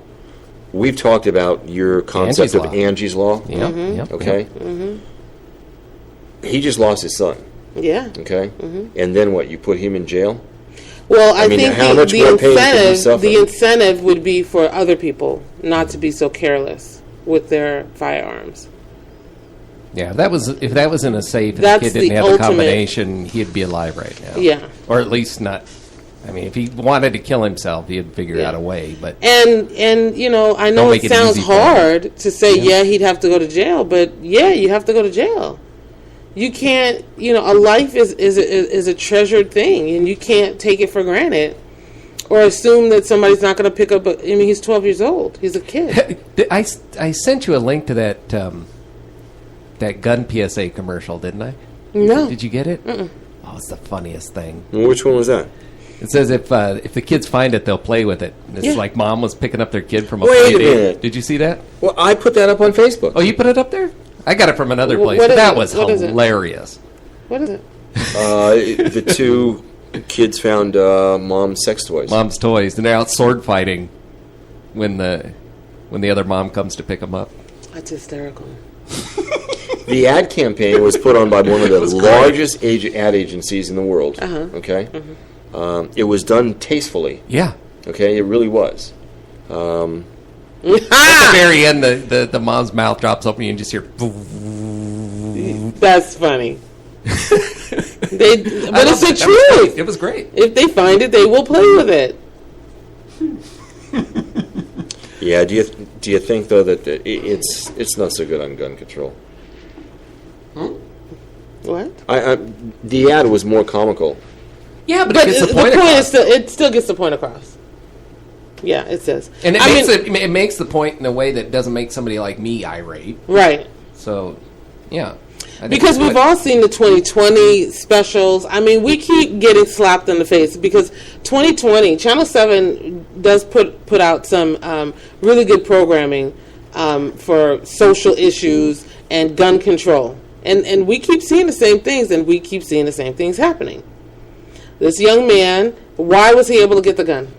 we've talked about your concept Angie's of Law. Angie's Law, Yep, yep, okay? yep. He just lost his son, Yeah. okay? And then what, you put him in jail? Well, I mean, think how much more pain could he suffer? the incentive would be for other people not to be so careless with their firearms. Yeah, if that was in a safe and the That's kid didn't the have ultimate- the combination, he'd be alive right now. Yeah. Or at least not. I mean, if he wanted to kill himself, he'd figure Yeah. out a way. But And I know Don't it make it sounds easy for him. hard to say, yeah, he'd have to go to jail, but yeah, you have to go to jail. You can't, a life is a treasured thing, and you can't take it for granted or assume that somebody's not going to pick up. He's 12 years old. He's a kid. I sent you a link to that that gun PSA commercial, didn't I? No. Did you get it? Mm-mm. Oh, it's the funniest thing. Well, which one was that? It says if the kids find it, they'll play with it. It's like mom was picking up their kid from a Wait play a date. minute. Did you see that? Well, I put that up on Facebook. Oh, you put it up there? I got it from another place. What is That it? was What is it? hilarious. What is it? The two kids found mom's sex toys. Mom's toys, and they're out sword fighting when the other mom comes to pick them up. That's hysterical. The ad campaign was put on by one of the largest ad agencies in the world. Okay, it was done tastefully. Yeah. Okay, it really was. At the very end, the mom's mouth drops open, and you just hear. That's funny. But it's the truth. It was great. If they find it, they will play with it. Yeah. Do you think though that it's not so good on gun control? What? The ad was more comical. Yeah, but it gets the point across. It still gets the point across. Yeah, it says. And it makes the point in a way that doesn't make somebody like me irate. Right. So, yeah. Because we've all seen the 2020 specials. I mean, we keep getting slapped in the face because 2020, Channel 7 does put out some really good programming for social issues and gun control. And we keep seeing the same things, and we keep seeing the same things happening. This young man, why was he able to get the gun?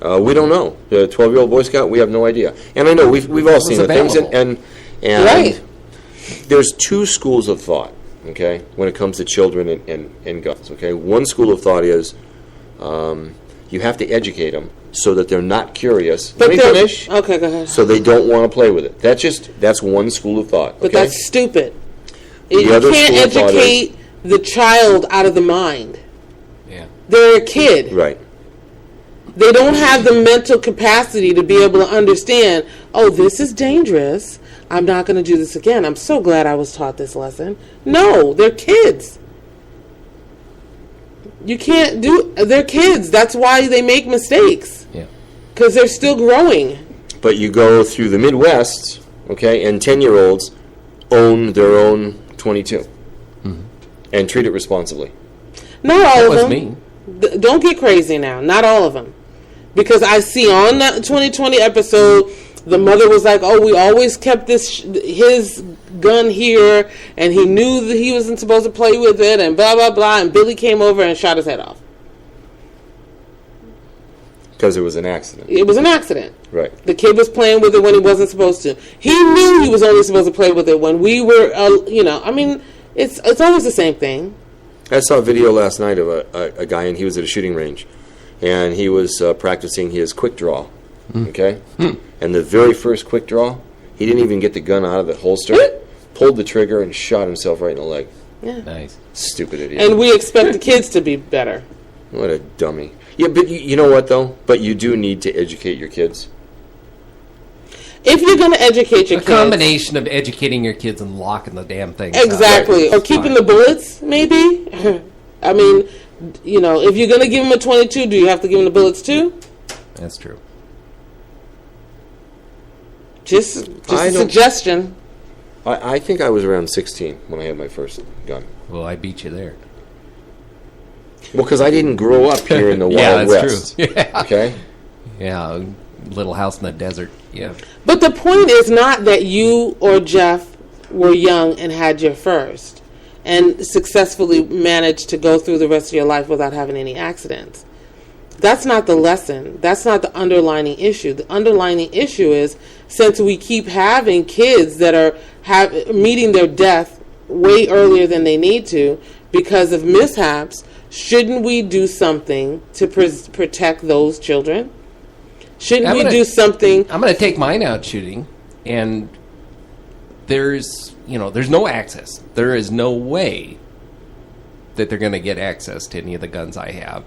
We don't know. The 12-year-old Boy Scout, we have no idea. And I know we've all seen the things, and right. There's two schools of thought, okay, when it comes to children and guns, okay? One school of thought is you have to educate them so that they're not curious. But Let me finish. Okay, go ahead. So they don't want to play with it. That's one school of thought, okay? But that's stupid. You other can't school of thought educate the child out of the mind. Yeah. They're a kid. Right. They don't have the mental capacity to be able to understand, oh, this is dangerous. I'm not going to do this again. I'm so glad I was taught this lesson. No, they're kids. You can't they're kids. That's why they make mistakes. Yeah. Because they're still growing. But you go through the Midwest, okay, and 10-year-olds own their own 22 and treat it responsibly. Not all of them. That was me. Don't get crazy now. Not all of them. Because I see on that 2020 episode, the mother was like, oh, we always kept his gun here, and he knew that he wasn't supposed to play with it, and blah, blah, blah, and Billy came over and shot his head off. Because it was an accident. It was an accident. Right. The kid was playing with it when he wasn't supposed to. He knew he was only supposed to play with it when we were, I mean, it's always the same thing. I saw a video last night of a guy, and he was at a shooting range, and he was practicing his quick draw, okay? And the very first quick draw, he didn't even get the gun out of the holster, pulled the trigger, and shot himself right in the leg. Yeah. Nice. Stupid idiot. And we expect the kids to be better. What a dummy. Yeah, but you know what, though? But you do need to educate your kids. If you're going to educate your kids... A combination of educating your kids and locking the damn thing. Exactly. Or keeping the bullets, maybe. I mean, if you're going to give them a 22, do you have to give them the bullets too? That's true. Just a suggestion. I think I was around 16 when I had my first gun. Well, I beat you there. Well, because I didn't grow up here in the Yeah, Wild that's West. true. Yeah. Okay? Yeah, little house in the desert. Yeah. But the point is not that you or Jeff were young and had your first and successfully managed to go through the rest of your life without having any accidents. That's not the lesson. That's not the underlining issue. The underlining issue is, since we keep having kids that are meeting their death way earlier than they need to because of mishaps, shouldn't we do something to protect those children? Shouldn't we do something? I'm going to take mine out shooting, and there's no access. There is no way that they're going to get access to any of the guns I have.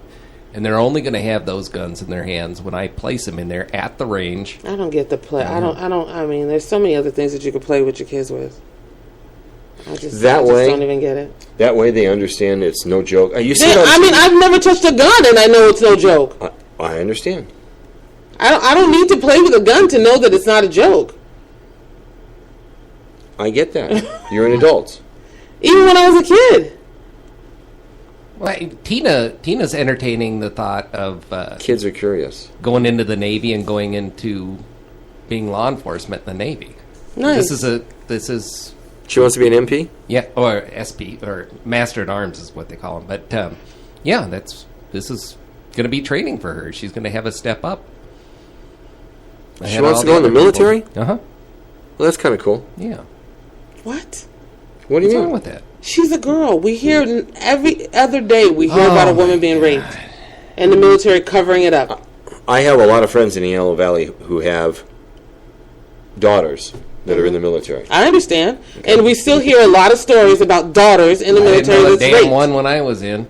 And they're only going to have those guns in their hands when I place them in there at the range. I don't get the play. I mean, there's so many other things that you could play with your kids with. I just don't even get it. That way they understand it's no joke. I've never touched a gun and I know it's no joke. I understand. I don't need to play with a gun to know that it's not a joke. I get that. You're an adult. Even when I was a kid. Well, Tina's entertaining the thought of Kids are curious. going into the Navy and going into being law enforcement in the Navy. Nice. This is She wants to be an MP? yeah, or SP or Master at Arms is what they call them. But yeah, this is going to be training for her. She's going to have a step up. She wants to go in the military? Uh-huh. Well, that's kind of cool. Yeah. What? What do you What's mean? wrong with that? She's a girl. We hear every other day we hear about a woman being raped and the military covering it up. I have a lot of friends in the Antelope Valley who have daughters that are in the military. I understand. Okay. And we still hear a lot of stories about daughters in the military that's raped. raped. One when I was in.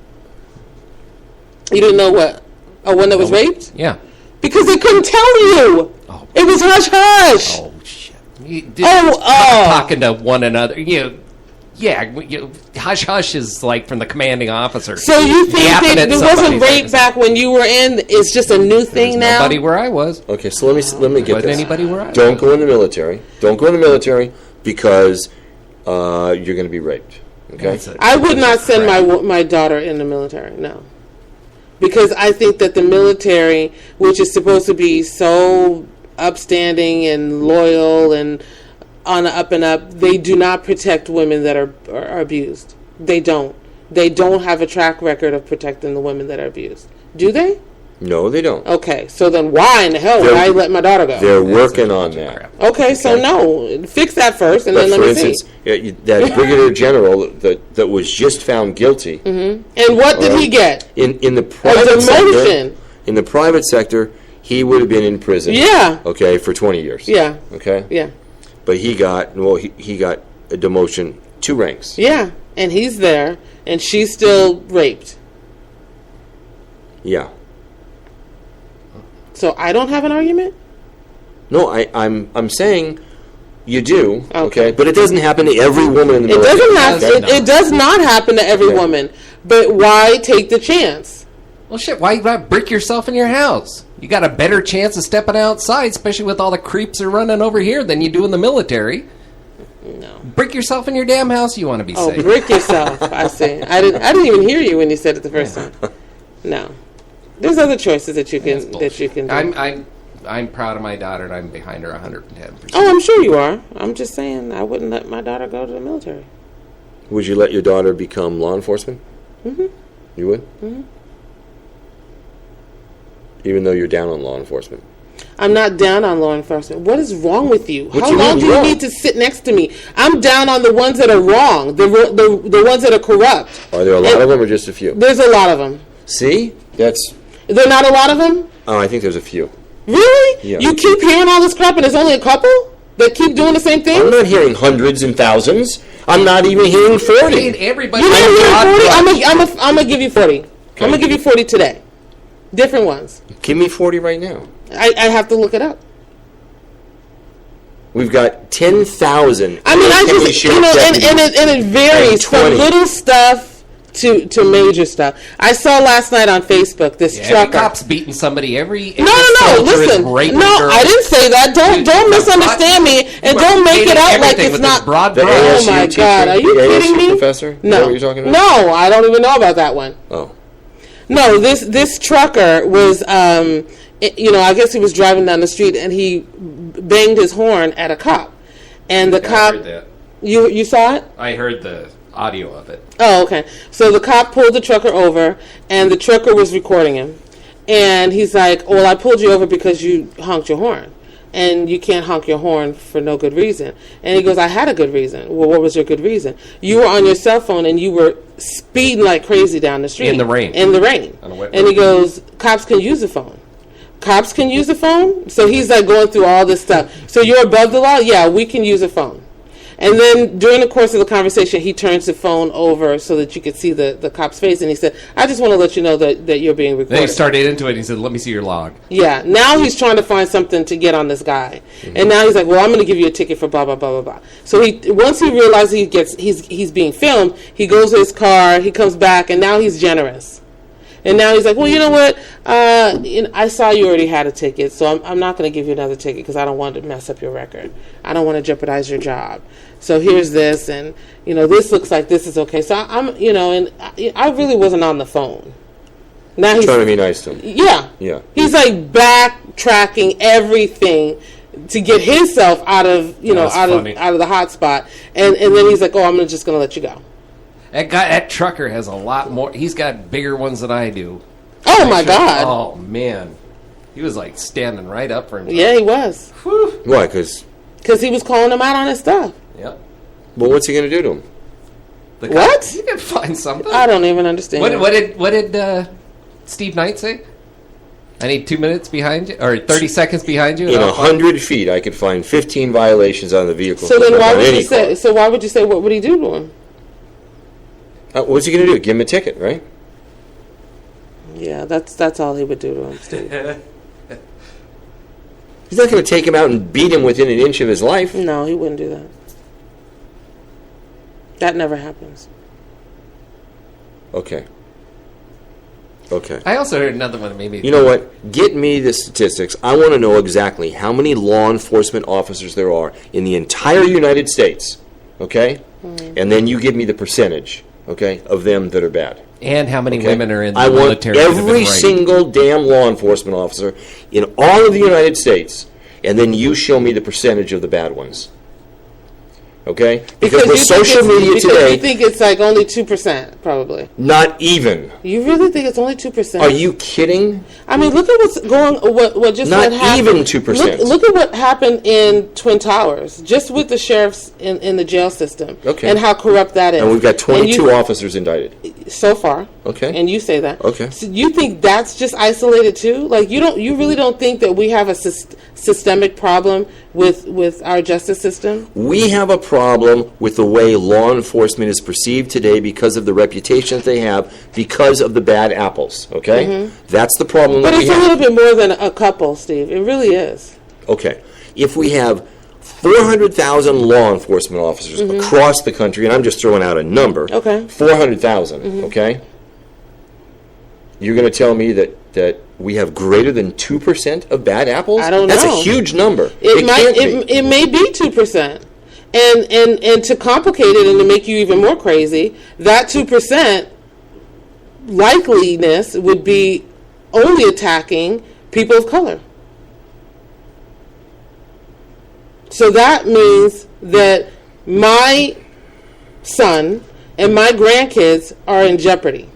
You didn't know what? A one that was raped? Yeah. Because they couldn't tell you. Oh. It was hush-hush. Oh, shit. Talking to one another. Hush-hush is like from the commanding officer. So you think that there wasn't rape back when you were in? It's just a new thing now? Nobody where I was. Okay, so let me get this. Anybody where I was. Don't go in the military. Don't go in the military because you're going to be raped. Okay? I would not send my daughter in the military, no. Because I think that the military, which is supposed to be so upstanding and loyal and on the up and up, they do not protect women that are abused. They don't. They don't have a track record of protecting the women that are abused. Do they? No, they don't. Okay, so then why in the hell would I let my daughter go? They're working on that. Okay, so no. Fix that first, and then let me see. For instance, that brigadier general that was just found guilty. Mm-hmm. And what did he get? In the private sector, in the private sector, he would have been in prison. Yeah. Okay, for 20 years. Yeah. Okay. Yeah. But he got a demotion 2 ranks. Yeah, and he's there, and she's still raped. Yeah. So I don't have an argument? No, I'm saying you do, okay? But it doesn't happen to every woman in the military. It does not happen to every woman. But why take the chance? Well, shit, why not brick yourself in your house? You got a better chance of stepping outside, especially with all the creeps are running over here, than you do in the military. No. Brick yourself in your damn house. You want to be safe. Oh, brick yourself. I see. I didn't even hear you when you said it the first time. No. There's other choices that you can do. I'm proud of my daughter, and I'm behind her 110%. Oh, I'm sure you are. I'm just saying I wouldn't let my daughter go to the military. Would you let your daughter become law enforcement? Mm-hmm. You would? Mm-hmm. Even though you're down on law enforcement? I'm not down on law enforcement. What is wrong with you? How long do you need to sit next to me? I'm down on the ones that are wrong, the ones that are corrupt. Are there a lot of them or just a few? There's a lot of them. See? There are not a lot of them? Oh, I think there's a few. Really? Yeah. You keep hearing all this crap and there's only a couple that keep doing the same thing? I'm not hearing hundreds and thousands. I'm not even hearing 40. Everybody. You're not hearing 40? I'm going to give you 40. Okay. I'm going to give you 40 today. Different ones. Give me 40 right now. I have to look it up. We've got 10,000. I mean, I just, and it varies from little stuff to major stuff. I saw last night on Facebook this trucker. Every cop's beating somebody. No, listen. No, I didn't say that. Don't misunderstand me, and don't make it out like it's not. Oh my God, are you kidding me? Professor? No, what you're talking about? No, I don't even know about that one. Oh. No, this trucker was, I guess he was driving down the street and he banged his horn at a cop, and the cop. I heard that. You saw it? I heard the audio of it. Oh, okay. So the cop pulled the trucker over, and the trucker was recording him, and he's like, "Well, I pulled you over because you honked your horn, and you can't honk your horn for no good reason." And he goes, "I had a good reason." Well, what was your good reason? You were on your cell phone and you were speeding like crazy down the street in the rain. And he goes, "Cops can use the phone. Cops can use the phone." So he's like going through all this stuff. So you're above the law? Yeah, we can use a phone. And then during the course of the conversation, he turns the phone over so that you could see the cop's face, and he said, "I just want to let you know that you're being recorded." Then he started into it, and he said, "Let me see your log." Yeah, now he's trying to find something to get on this guy. Mm-hmm. And now he's like, "Well, I'm going to give you a ticket for blah, blah, blah, blah, blah." So once he realizes he's being filmed, he goes to his car, he comes back, and now he's generous. And now he's like, well, you know what? I saw you already had a ticket, so I'm not going to give you another ticket because I don't want to mess up your record. I don't want to jeopardize your job. So here's this, and this looks like this is okay. So I'm, and I really wasn't on the phone. Now he's trying to be nice to him. Yeah. He's like backtracking everything to get himself out of out of the hot spot, and then he's like, oh, I'm just going to let you go. That trucker has a lot more. He's got bigger ones than I do. Oh my God! Oh man, he was like standing right up for himself. Yeah, he was. Whew. Why? Because he was calling him out on his stuff. Yep. Well, what's he going to do to him? What? You can find something. I don't even understand. What did Steve Knight say? I need 2 minutes behind you, or 30 seconds behind you. In 100 feet, I could find 15 violations on the vehicle. So then, why would you say? So why would you say? What would he do to him? What's he going to do? Give him a ticket, right? Yeah, that's all he would do to him, Steve. He's not going to take him out and beat him within an inch of his life. No, he wouldn't do that. That never happens. Okay. I also heard another one. Maybe you know what? Get me the statistics. I want to know exactly how many law enforcement officers there are in the entire United States. Okay, and then you give me the percentage. Okay, of them that are bad. And how many women are in the I military? I want every single damn law enforcement officer in all of the United States, and then you show me the percentage of the bad ones. Okay? Because with social media today... You think it's like only 2%, probably. Not even. You really think it's only 2%? Are you kidding? I mean, look at what's going... What just not happened. Even 2%. Look at what happened in Twin Towers, just with the sheriffs in the jail system. Okay. And how corrupt that is. And we've got 22 officers indicted. So far. Okay. And you say that. Okay. So you think that's just isolated too? Like, you really don't think that we have a systemic problem with our justice system? We have a problem with the way law enforcement is perceived today because of the reputation that they have, because of the bad apples, okay? Mm-hmm. That's the problem but that we have. But it's a little bit more than a couple, Steve. It really is. Okay. If we have 400,000 law enforcement officers across the country, and I'm just throwing out a number, 400,000, okay? You're going to tell me that we have greater than 2% of bad apples? I don't know. That's a huge number. It may be 2%. And to complicate it and to make you even more crazy, that 2% likeliness would be only attacking people of color. So that means that my son and my grandkids are in jeopardy.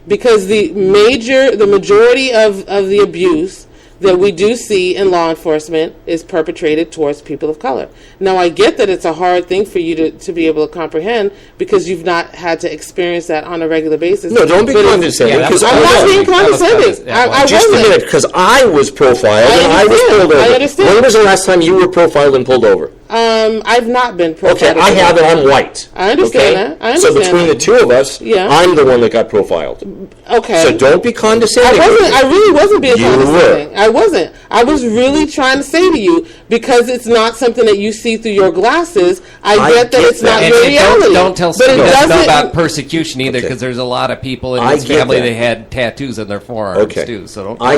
Because the majority of the abuse that we do see in law enforcement is perpetrated towards people of color. Now, I get that it's a hard thing for you to be able to comprehend because you've not had to experience that on a regular basis. No, don't be condescending. I'm not being condescending. I just wasn't. a minute, because I was profiled and I was pulled over. I understand. When was the last time you were profiled and pulled over? I've not been profiled. Okay, I have, and I'm white. I understand that. I understand so between the two of us, I'm the one that got profiled. Okay. So don't be condescending. I really wasn't being condescending. Were. I wasn't. I was really trying to say to you, because it's not something that you see through your glasses, I get that it's not your reality. Don't tell Steve about persecution either, because there's a lot of people in his family that had tattoos on their forearms too. So don't. I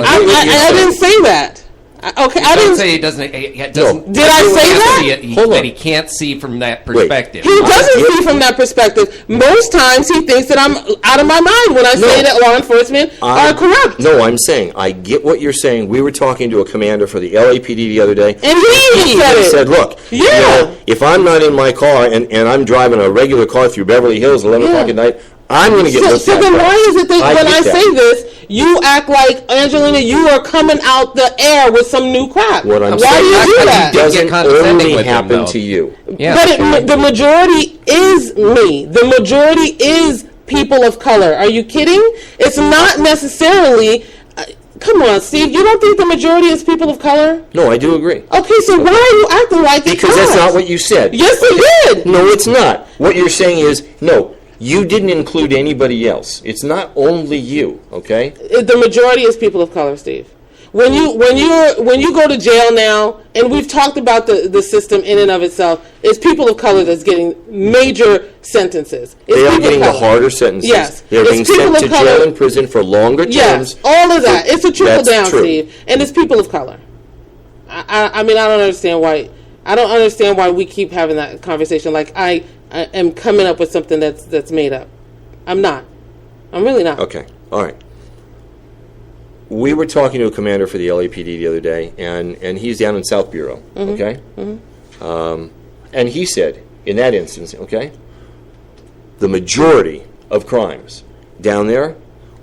didn't say that. Okay, I didn't say he doesn't. Did I say that? That he can't see from that perspective. He doesn't see from that perspective. Most times he thinks that I'm out of my mind when I say that law enforcement are corrupt. No, I'm saying I get what you're saying. We were talking to a commander for the LAPD the other day, and he said, "Look, if I'm not in my car and I'm driving a regular car through Beverly Hills at 11 o'clock at night, I'm going to get looked at." So then why is it that when I say this, you act like, Angelina, you are coming out the air with some new crap? What I'm why saying, do you do that? It doesn't only happen to you. Yeah, but the majority is me. The majority is people of color. Are you kidding? It's not necessarily... Come on, Steve. You don't think the majority is people of color? No, I do agree. Okay, so why are you acting like it's Because that's not what you said. Yes, I did. No, it's not. What you're saying is, no, you didn't include anybody else. It's not only you, okay? The majority is people of color, Steve. When you go to jail now, and we've talked about the system in and of itself, it's people of color that's getting major sentences. They are getting the harder sentences. Yes. They're being sent to jail and prison for longer terms. Yes, all of that. It's a trickle down, true. Steve. And it's people of color. I mean, I don't understand why we keep having that conversation. Like I am coming up with something that's made up. I'm not. I'm really not. Okay. All right. We were talking to a commander for the LAPD the other day, and he's down in South Bureau, okay? And he said, in that instance, okay, the majority of crimes down there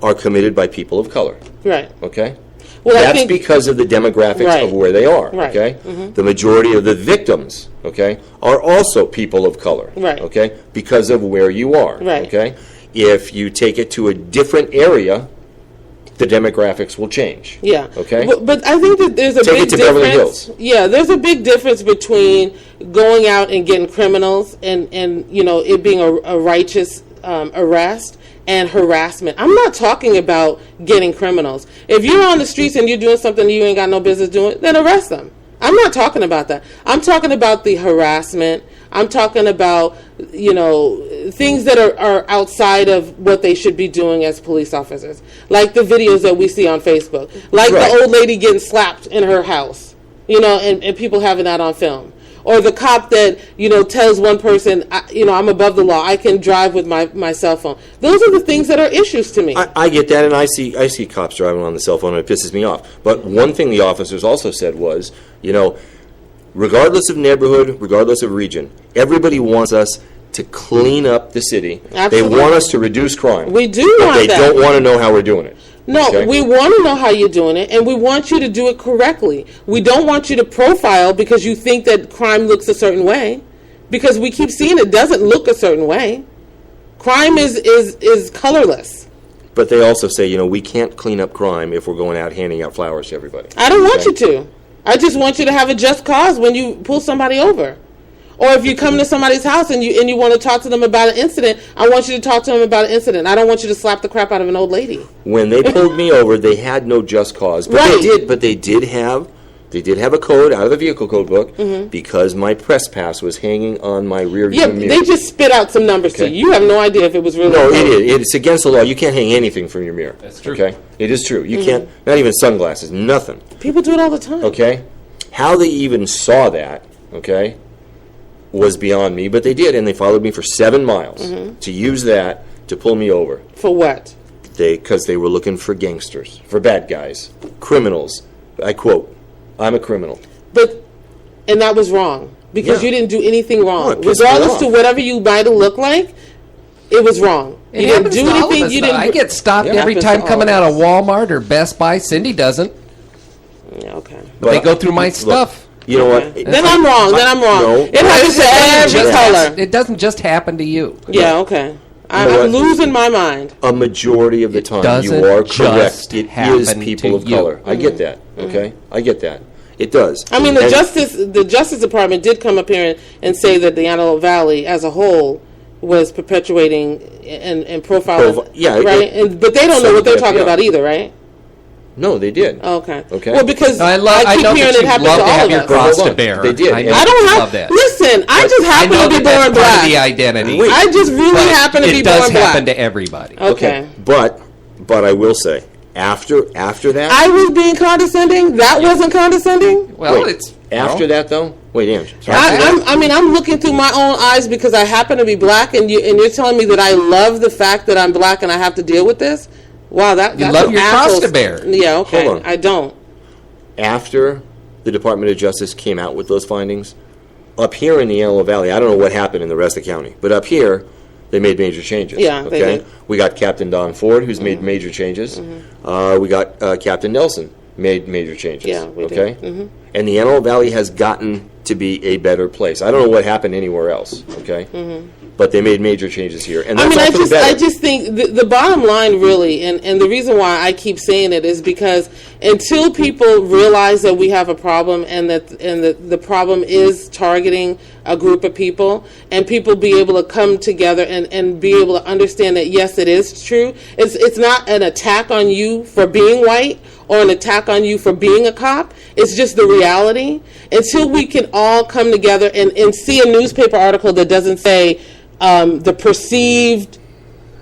are committed by people of color. Right. Okay? Well, that's because of the demographics of where they are, okay? The majority of the victims, okay, are also people of color, okay, because of where you are, okay? If you take it to a different area, the demographics will change. Yeah. Okay. But I think that there's a big difference. Beverly Hills. Yeah, there's a big difference between going out and getting criminals and it being a righteous arrest and harassment. I'm not talking about getting criminals. If you're on the streets and you're doing something you ain't got no business doing, then arrest them. I'm not talking about that. I'm talking about the harassment. I'm talking about, things that are outside of what they should be doing as police officers. Like the videos that we see on Facebook. Like the old lady getting slapped in her house, and people having that on film. Or the cop that, tells one person, I'm above the law. I can drive with my cell phone. Those are the things that are issues to me. I get that, and I see cops driving on the cell phone, and it pisses me off. But one thing the officers also said was, regardless of neighborhood, regardless of region, everybody wants us to clean up the city. Absolutely. They want us to reduce crime. We do want that. They don't want to know how we're doing it. No, we want to know how you're doing it, and we want you to do it correctly. We don't want you to profile because you think that crime looks a certain way, because we keep seeing it doesn't look a certain way. Crime is colorless. But they also say, we can't clean up crime if we're going out handing out flowers to everybody. I don't want you to. I just want you to have a just cause when you pull somebody over. Or if you come to somebody's house and you want to talk to them about an incident, I want you to talk to them about an incident. I don't want you to slap the crap out of an old lady. When they pulled me over, they had no just cause, but they did have a code out of the vehicle code book because my press pass was hanging on my rear view mirror. They just spit out some numbers to you. You have no idea if it was really. No, it's against the law. You can't hang anything from your mirror. That's true. Okay, it is true. You can't. Not even sunglasses. Nothing. People do it all the time. Okay, how they even saw that? Okay. Was beyond me, but they did, and they followed me for 7 miles to use that to pull me over. For what? Because they were looking for gangsters, for bad guys, criminals. I quote, "I'm a criminal." And that was wrong because you didn't do anything wrong. No, regardless to whatever you might have looked like, it was wrong. You didn't do anything. You didn't. I get stopped every time coming out of Walmart or Best Buy. Cindy doesn't. Yeah, okay. But they go through my stuff. You know what? Then I'm wrong. No, it happens to every color. It doesn't just happen to you. Yeah, okay. I'm losing my mind. A majority of the time, you are correct. It is people of color. I get that. Okay, I get that. It does. I mean, the Justice Department did come up here and say that the Antelope Valley as a whole was perpetuating and profiling. Right, but they don't know what they're talking about either, right? No, they did. Okay. Okay. Well, because I keep know hearing it happen to all of us. Have your cross to bear. They did. I don't love that. Listen, I just happen to be born black. Part of the identity. I just really happen to be born black. It does happen to everybody. Okay. But I will say, after that, I was being condescending. That wasn't condescending. Well, after that though. Wait, Ange. I'm looking through my own eyes because I happen to be black, and you're telling me that I love the fact that I'm black and I have to deal with this. Wow, that's you love your cross to bear. Yeah, okay. Hold on. I don't. After the Department of Justice came out with those findings, up here in the Antelope Valley, I don't know what happened in the rest of the county, but up here, they made major changes. Yeah, they did. We got Captain Don Ford, who's made major changes. We got Captain Nelson made major changes. Yeah, we did. And the Antelope Valley has gotten to be a better place. I don't know what happened anywhere else. Okay. But they made major changes here, and that's I just think the bottom line, really, and the reason why I keep saying it is because until people realize that we have a problem and that the problem is targeting a group of people, and people be able to come together and be able to understand that yes, it is true. It's not an attack on you for being white or an attack on you for being a cop. It's just the reality. Until we can all come together and see a newspaper article that doesn't say the perceived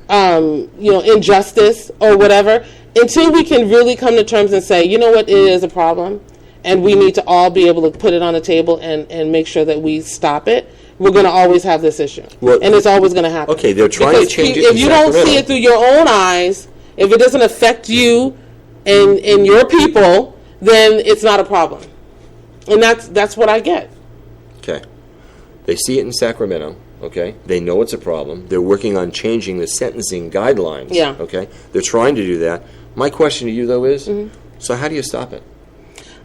injustice or whatever, until we can really come to terms and say, you know what, it is a problem, and we need to all be able to put it on the table and make sure that we stop it, we're going to always have this issue. Well, and it's always going to happen. Okay, they're trying to change it. If you don't see it through your own eyes, if it doesn't affect you and your people, then it's not a problem. And that's what I get. Okay. They see it in Sacramento. Okay, they know it's a problem. They're working on changing the sentencing guidelines. Yeah. Okay, they're trying to do that. My question to you, though, is, so how do you stop it?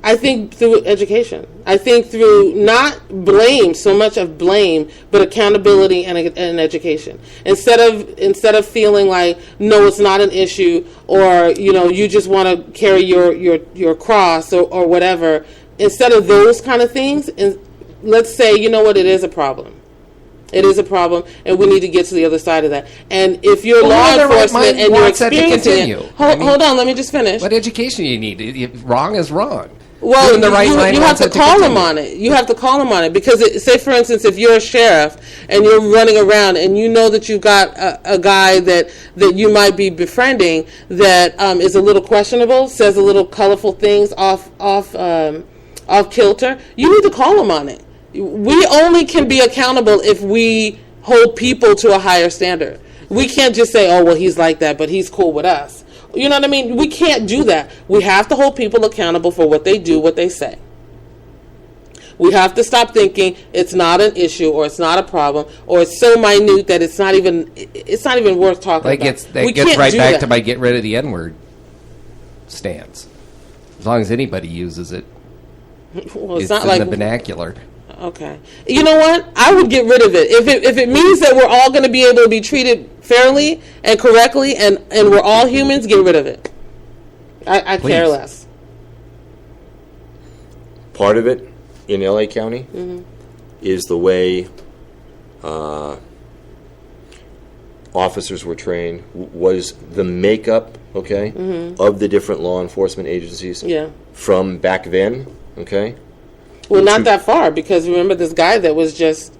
I think through education. I think through not blame, so much of blame, but accountability and education. Instead of feeling like, no, it's not an issue, or you just want to carry your cross or whatever. Instead of those kind of things, let's say, you know what, it is a problem. It is a problem, and we need to get to the other side of that. And if you're law enforcement and you're experiencing it, hold on, let me just finish. What education do you need? Wrong is wrong. Well, you have to call them on it. You have to call them on it because, say, for instance, if you're a sheriff and you're running around and you know that you've got a guy that you might be befriending that is a little questionable, says a little colorful things off kilter, you need to call him on it. We only can be accountable if we hold people to a higher standard. We can't just say, oh, well, he's like that, but he's cool with us. You know what I mean? We can't do that. We have to hold people accountable for what they do, what they say. We have to stop thinking it's not an issue or it's not a problem or it's so minute that it's not even worth talking about. That gets right back to my get rid of the N-word stance. As long as anybody uses it, well, it's not in the vernacular. Okay. You know what? I would get rid of it. If it means that we're all going to be able to be treated fairly and correctly and we're all humans, get rid of it. I care less. Part of it in L.A. County is the way officers were trained, was the makeup, okay, of the different law enforcement agencies from back then, okay? Well, not that far, because remember this guy that was just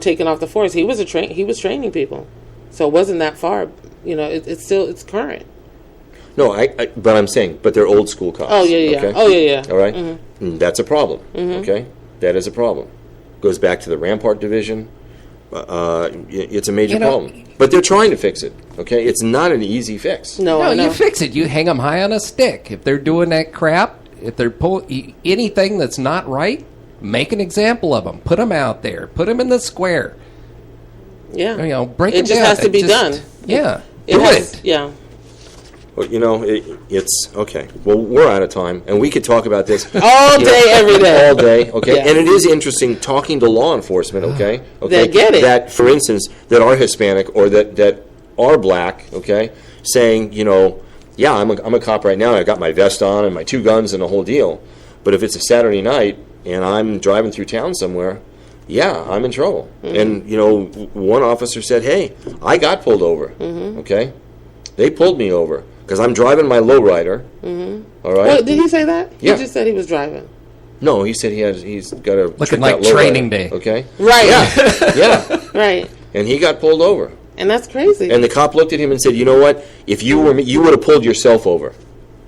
taken off the force. He was training people, so it wasn't that far. It's current. No, but I'm saying, but they're old school cops. Oh yeah. Okay? Oh yeah. All right, that's a problem. Okay, that is a problem. Goes back to the Rampart Division. It's a major problem, but they're trying to fix it. Okay, it's not an easy fix. No, you fix it. You hang them high on a stick. If they're doing that crap. If they're anything that's not right, make an example of them. Put them out there. Put them in the square. Yeah. Break them down. It just has to be done. Yeah. Do it. Yeah. Well, it's okay. Well, we're out of time, and we could talk about this all day, every day. All day, okay? Yeah. And it is interesting talking to law enforcement, okay? They get it. That, for instance, that are Hispanic or that are black, okay, saying, yeah, I'm a cop right now. I got my vest on and my 2 guns and the whole deal. But if it's a Saturday night and I'm driving through town somewhere, yeah, I'm in trouble. And one officer said, "Hey, I got pulled over." Okay, they pulled me over because I'm driving my lowrider. All right. Well, did he say that? Yeah. He just said he was driving. No, he said he's got a looking like training day. Okay. Right. Yeah. Yeah. Right. And he got pulled over. And that's crazy. And the cop looked at him and said, "You know what? If you were me, you would have pulled yourself over."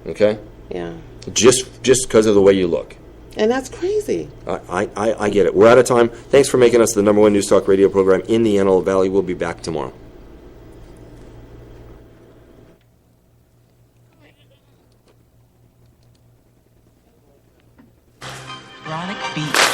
Okay? Yeah. Just because of the way you look. And that's crazy. I get it. We're out of time. Thanks for making us the #1 News Talk radio program in the Antelope Valley. We'll be back tomorrow. Chronic Beat.